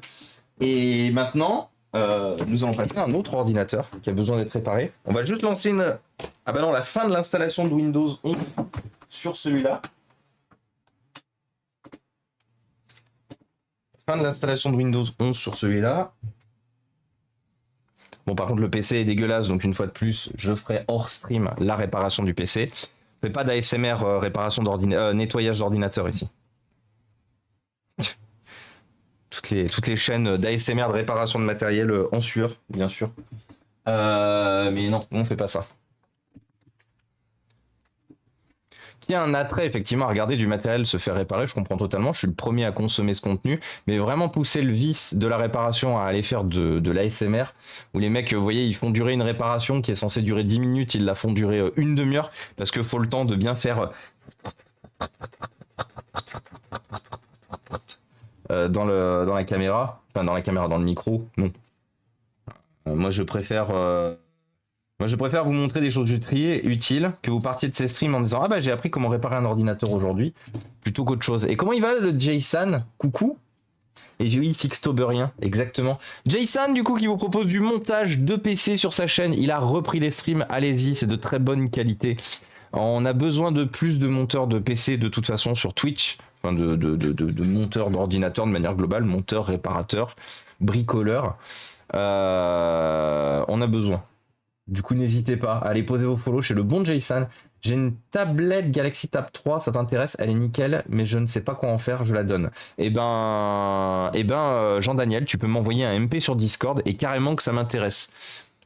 Speaker 1: Et maintenant, nous allons passer à un autre ordinateur qui a besoin d'être réparé. On va juste lancer la fin de l'installation de Windows 11 sur celui-là. Fin de l'installation de Windows 11 sur celui-là. Bon, par contre, le PC est dégueulasse, donc une fois de plus, je ferai hors stream la réparation du PC. Je fais pas d'ASMR nettoyage d'ordinateur ici. Toutes les chaînes d'ASMR de réparation de matériel en sueur, bien sûr. Mais non, on fait pas ça. Qui a un attrait effectivement à regarder du matériel se faire réparer, je comprends totalement, je suis le premier à consommer ce contenu, mais vraiment pousser le vice de la réparation à aller faire de l'ASMR, où les mecs, vous voyez, ils font durer une réparation qui est censée durer 10 minutes, ils la font durer une demi-heure, parce qu'il faut le temps de bien faire dans la caméra, enfin dans le micro, non. Moi je préfère vous montrer des choses utiles, que vous partiez de ces streams en disant ah bah j'ai appris comment réparer un ordinateur aujourd'hui, plutôt qu'autre chose. Et comment il va le Jason? Coucou. Et oui, Fixtoberien, exactement. Jason, du coup, qui vous propose du montage de PC sur sa chaîne. Il a repris les streams, allez-y, c'est de très bonne qualité. On a besoin de plus de monteurs de PC de toute façon sur Twitch, enfin de monteurs d'ordinateur de manière globale, monteurs, réparateurs, bricoleurs. On a besoin. Du coup, n'hésitez pas à aller poser vos follow chez le bon Jason. J'ai une tablette Galaxy Tab 3, ça t'intéresse? Elle est nickel, mais je ne sais pas quoi en faire, je la donne. Jean-Daniel, tu peux m'envoyer un MP sur Discord et carrément que ça m'intéresse.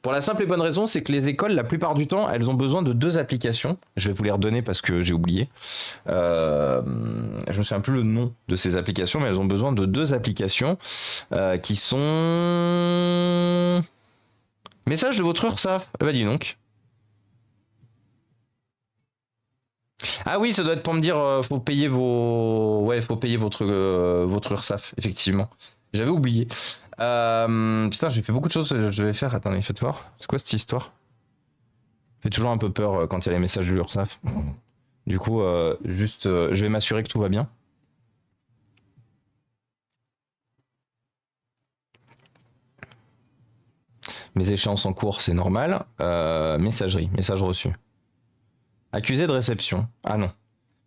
Speaker 1: Pour la simple et bonne raison, c'est que les écoles, la plupart du temps, elles ont besoin de 2 applications. Je vais vous les redonner parce que j'ai oublié. Je me souviens plus le nom de ces applications, mais elles ont besoin de 2 applications qui sont... Message de votre URSAF. Bah dis donc. Ah oui, ça doit être pour me dire faut payer votre URSAF, effectivement. J'avais oublié. Putain, j'ai fait beaucoup de choses, je vais faire. Attendez, faites voir. C'est quoi cette histoire? Ça fait toujours un peu peur quand il y a les messages de l'URSAF. Du coup, je vais m'assurer que tout va bien. Mes échéances en cours, c'est normal. Messagerie, message reçu. Accusé de réception. Ah non.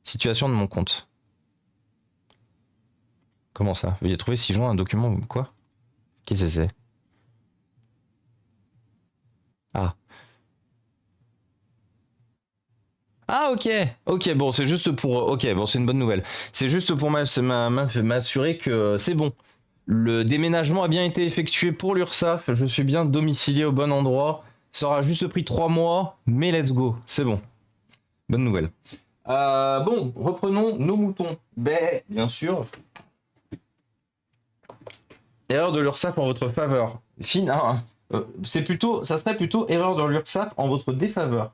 Speaker 1: Situation de mon compte. Comment ça? Veuillez trouver si joint un document. Quoi? Qu'est-ce que c'est? Ah. Ah ok. Ok, bon, c'est juste pour... Ok, bon, c'est une bonne nouvelle. C'est juste pour m'assurer que c'est bon. Le déménagement a bien été effectué pour l'URSSAF. Je suis bien domicilié au bon endroit. Ça aura juste pris 3 mois, mais let's go. C'est bon. Bonne nouvelle. Bon, reprenons nos moutons. Ben, bien sûr. Erreur de l'URSSAF en votre faveur. Ça serait plutôt erreur de l'URSSAF en votre défaveur.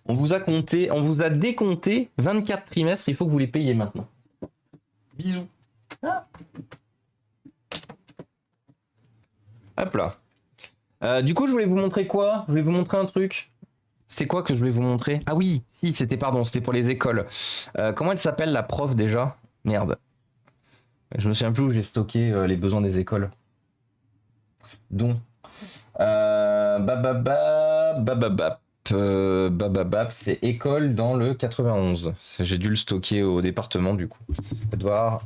Speaker 1: On vous a décompté 24 trimestres, il faut que vous les payiez maintenant. Bisous. Ah. Hop là. Du coup, je voulais vous montrer quoi? Je voulais vous montrer un truc. C'était quoi que je voulais vous montrer? Ah oui, si, c'était pour les écoles. Comment elle s'appelle la prof déjà? Merde. Je me souviens plus où j'ai stocké les besoins des écoles. Donc. Bababap, c'est école dans le 91. J'ai dû le stocker au département du coup. Faites voir.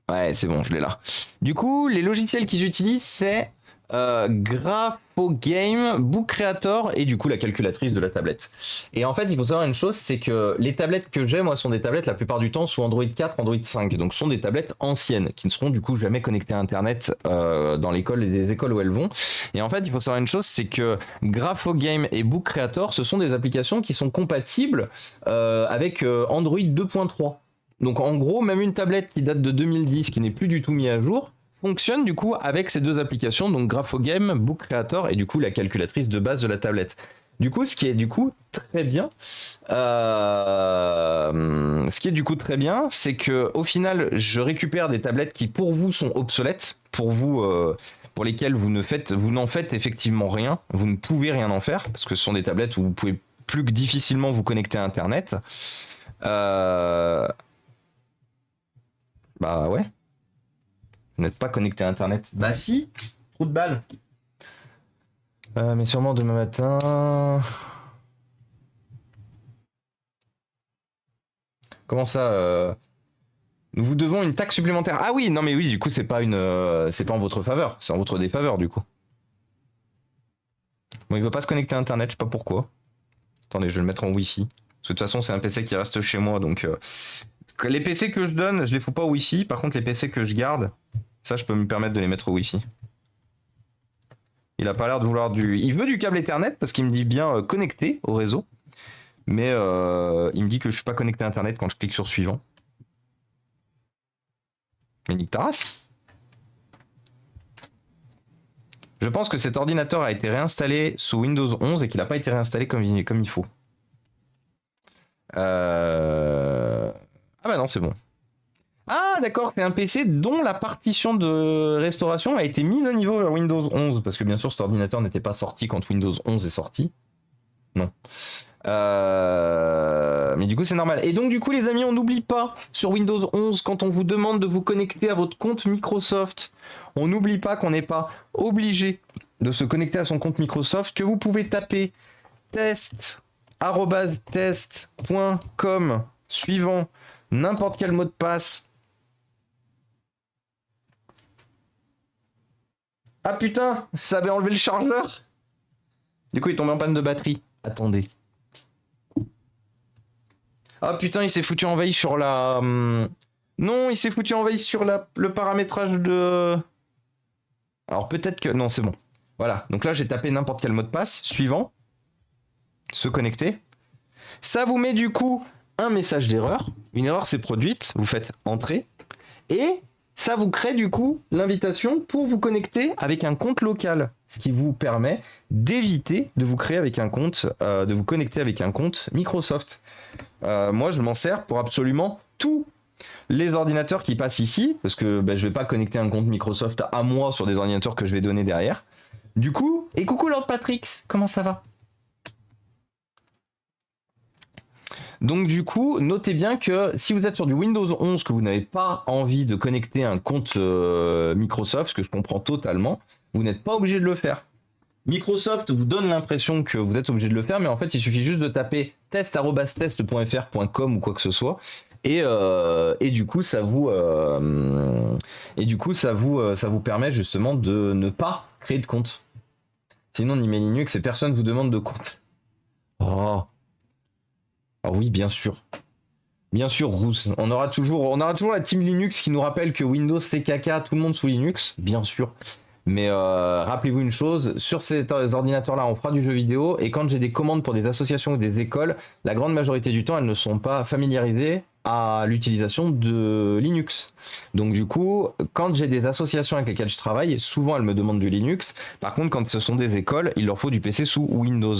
Speaker 1: Ouais, c'est bon, je l'ai là. Du coup, les logiciels qu'ils utilisent, c'est Graphogame, Book Creator et du coup la calculatrice de la tablette. Et en fait, il faut savoir une chose, c'est que les tablettes que j'ai, moi, sont des tablettes la plupart du temps sous Android 4, Android 5. Donc, ce sont des tablettes anciennes qui ne seront du coup jamais connectées à Internet dans l'école et des écoles où elles vont. Et en fait, il faut savoir une chose, c'est que Graphogame et Book Creator, ce sont des applications qui sont compatibles avec Android 2.3. Donc en gros, même une tablette qui date de 2010, qui n'est plus du tout mise à jour, fonctionne du coup avec ces deux applications, donc Graphogame, Book Creator et du coup la calculatrice de base de la tablette. Du coup, ce qui est du coup très bien, c'est que au final, je récupère des tablettes qui pour vous sont obsolètes, pour vous, pour lesquelles vous n'en faites effectivement rien, vous ne pouvez rien en faire parce que ce sont des tablettes où vous pouvez plus que difficilement vous connecter à Internet. Bah ouais. Vous n'êtes pas connecté à Internet. Bah si. Trou de balle. Mais sûrement demain matin. Comment ça Nous vous devons une taxe supplémentaire. Ah oui, non mais oui, du coup c'est pas en votre faveur, c'est en votre défaveur du coup. Bon, il veut pas se connecter à Internet, je sais pas pourquoi. Attendez, je vais le mettre en Wi-Fi. Parce que de toute façon, c'est un PC qui reste chez moi, donc les PC que je donne, je les fous pas au Wi-Fi. Par contre, les PC que je garde, ça, je peux me permettre de les mettre au Wi-Fi. Il a pas l'air de vouloir Il veut du câble Ethernet parce qu'il me dit bien connecté au réseau. Mais il me dit que je suis pas connecté à Internet quand je clique sur suivant. Mais nique ta race. Je pense que cet ordinateur a été réinstallé sous Windows 11 et qu'il n'a pas été réinstallé comme il faut. Ah bah non, c'est bon. Ah d'accord, c'est un PC dont la partition de restauration a été mise à niveau vers Windows 11. Parce que bien sûr, cet ordinateur n'était pas sorti quand Windows 11 est sorti. Non. Mais du coup, c'est normal. Et donc, du coup, les amis, on n'oublie pas, sur Windows 11, quand on vous demande de vous connecter à votre compte Microsoft, on n'oublie pas qu'on n'est pas obligé de se connecter à son compte Microsoft, que vous pouvez taper test@test.com suivant n'importe quel mot de passe. Ah putain, ça avait enlevé le chargeur. Du coup, il est tombé en panne de batterie. Attendez. Ah putain, il s'est foutu en veille sur la... Non, il s'est foutu en veille sur le paramétrage de... Alors peut-être que... Non, c'est bon. Voilà, donc là j'ai tapé n'importe quel mot de passe. Suivant. Se connecter. Ça vous met du coup un message d'erreur. Une erreur s'est produite. Vous faites entrer. Et ça vous crée du coup l'invitation pour vous connecter avec un compte local. Ce qui vous permet d'éviter de vous créer avec un compte, de vous connecter avec un compte Microsoft. Moi, je m'en sers pour absolument tous les ordinateurs qui passent ici, parce que je vais pas connecter un compte Microsoft à moi sur des ordinateurs que je vais donner derrière. Du coup, et coucou Lord Patrix, comment ça va? Donc du coup, notez bien que si vous êtes sur du Windows 11, que vous n'avez pas envie de connecter un compte Microsoft, ce que je comprends totalement, vous n'êtes pas obligé de le faire. Microsoft vous donne l'impression que vous êtes obligé de le faire, mais en fait, il suffit juste de taper test@test.fr.com ou quoi que ce soit, et du coup, ça vous permet justement de ne pas créer de compte. Sinon, ni Linux et personne vous demande de compte. Oh. Ah oui, bien sûr. Bien sûr, Rousse. On aura toujours la team Linux qui nous rappelle que Windows c'est caca, tout le monde sous Linux, bien sûr. Mais rappelez-vous une chose, sur ces ordinateurs-là, on fera du jeu vidéo, et quand j'ai des commandes pour des associations ou des écoles, la grande majorité du temps, elles ne sont pas familiarisées à l'utilisation de Linux. Donc du coup, quand j'ai des associations avec lesquelles je travaille, souvent elles me demandent du Linux. Par contre, quand ce sont des écoles, il leur faut du PC sous Windows.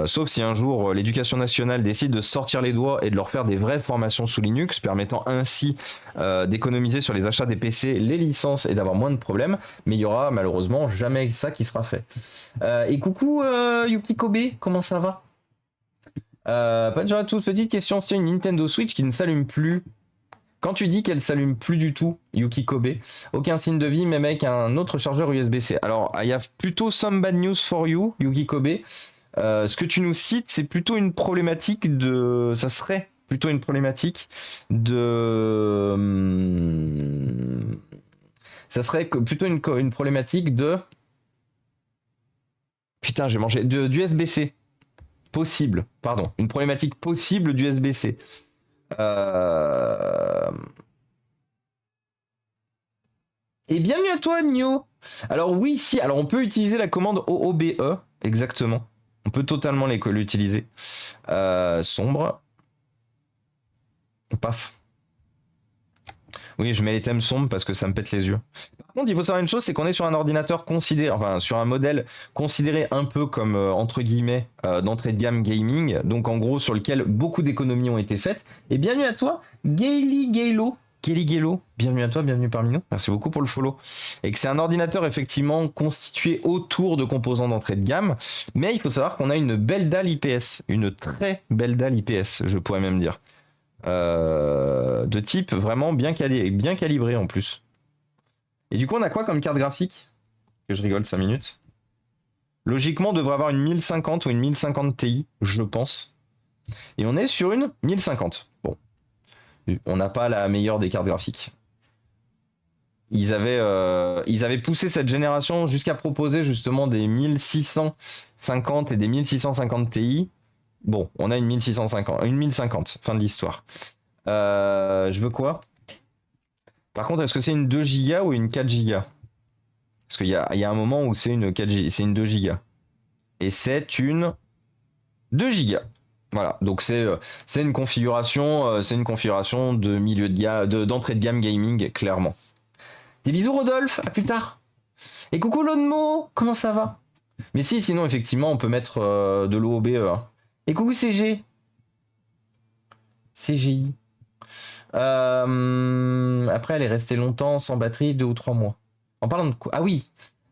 Speaker 1: Sauf si un jour l'éducation nationale décide de sortir les doigts et de leur faire des vraies formations sous Linux, permettant ainsi d'économiser sur les achats des PC, les licences et d'avoir moins de problèmes, mais il y aura malheureusement jamais ça qui sera fait. Et coucou Yuki Kobe, comment ça va? Bonjour à tous, petite question, c'est une Nintendo Switch qui ne s'allume plus. Quand tu dis qu'elle s'allume plus du tout, Yuki Kobe, aucun signe de vie, même avec un autre chargeur USB-C. Alors, il y a plutôt some bad news for you, Yuki Kobe. Ce que tu nous cites, c'est plutôt une problématique de... Ça serait plutôt une problématique de... Ça serait plutôt une problématique de... Putain, j'ai mangé... d'USB-C. Possible, pardon. Une problématique possible d'USB-C. Et bienvenue à toi, Nio. Alors oui, si. Alors on peut utiliser la commande OOBE, exactement. On peut totalement l'utiliser. Sombre. Paf. Oui, je mets les thèmes sombres parce que ça me pète les yeux. Par contre, il faut savoir une chose, c'est qu'on est sur un ordinateur considéré, enfin sur un modèle considéré un peu comme entre guillemets d'entrée de gamme gaming, donc en gros sur lequel beaucoup d'économies ont été faites. Et bienvenue à toi, Gaily Gaylo. Kelly Gaylo, bienvenue à toi, bienvenue parmi nous. Merci beaucoup pour le follow. Et que c'est un ordinateur effectivement constitué autour de composants d'entrée de gamme, mais il faut savoir qu'on a une belle dalle IPS, une très belle dalle IPS, je pourrais même dire. De type vraiment bien calibré en plus. Et du coup, on a quoi comme carte graphique? Que je rigole 5 minutes. Logiquement, on devrait avoir une 1050 ou une 1050 Ti, je pense. Et on est sur une 1050. Bon. On n'a pas la meilleure des cartes graphiques. Ils avaient poussé cette génération jusqu'à proposer justement des 1650 et des 1650 Ti. Bon, on a une 1650, une 1050, fin de l'histoire. Je veux quoi? Par contre, est-ce que c'est une 2 Go ou une 4 Go? Parce qu'il y a un moment où c'est une 4 Go, c'est une 2 Go. Et c'est une 2 Go. Voilà, donc c'est une configuration de milieu de gamme, d'entrée de gamme gaming, clairement. Des bisous Rodolphe, à plus tard. Et coucou Lonmo, comment ça va? Mais si, sinon effectivement on peut mettre de l'OOBE. Hein. Et coucou CG. CGI. Après elle est restée longtemps sans batterie, 2 ou 3 mois. En parlant de quoi? Ah oui.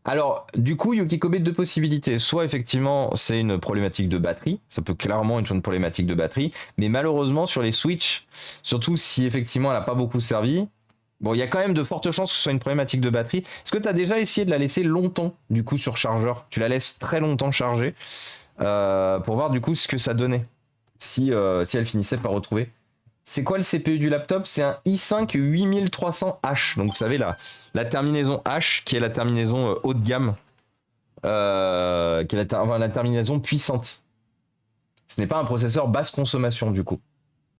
Speaker 1: Alors, du coup, Yuki Kobe, deux possibilités. Soit, effectivement, c'est une problématique de batterie. Ça peut clairement être une problématique de batterie. Mais malheureusement, sur les Switch, surtout si, effectivement, elle n'a pas beaucoup servi, bon, il y a quand même de fortes chances que ce soit une problématique de batterie. Est-ce que tu as déjà essayé de la laisser longtemps, du coup, sur chargeur? Tu la laisses très longtemps charger pour voir, du coup, ce que ça donnait. Si elle finissait par retrouver. C'est quoi le CPU du laptop? C'est un i5 8300H. Donc vous savez la terminaison H qui est la terminaison haut de gamme. Qui est la terminaison puissante. Ce n'est pas un processeur basse consommation du coup.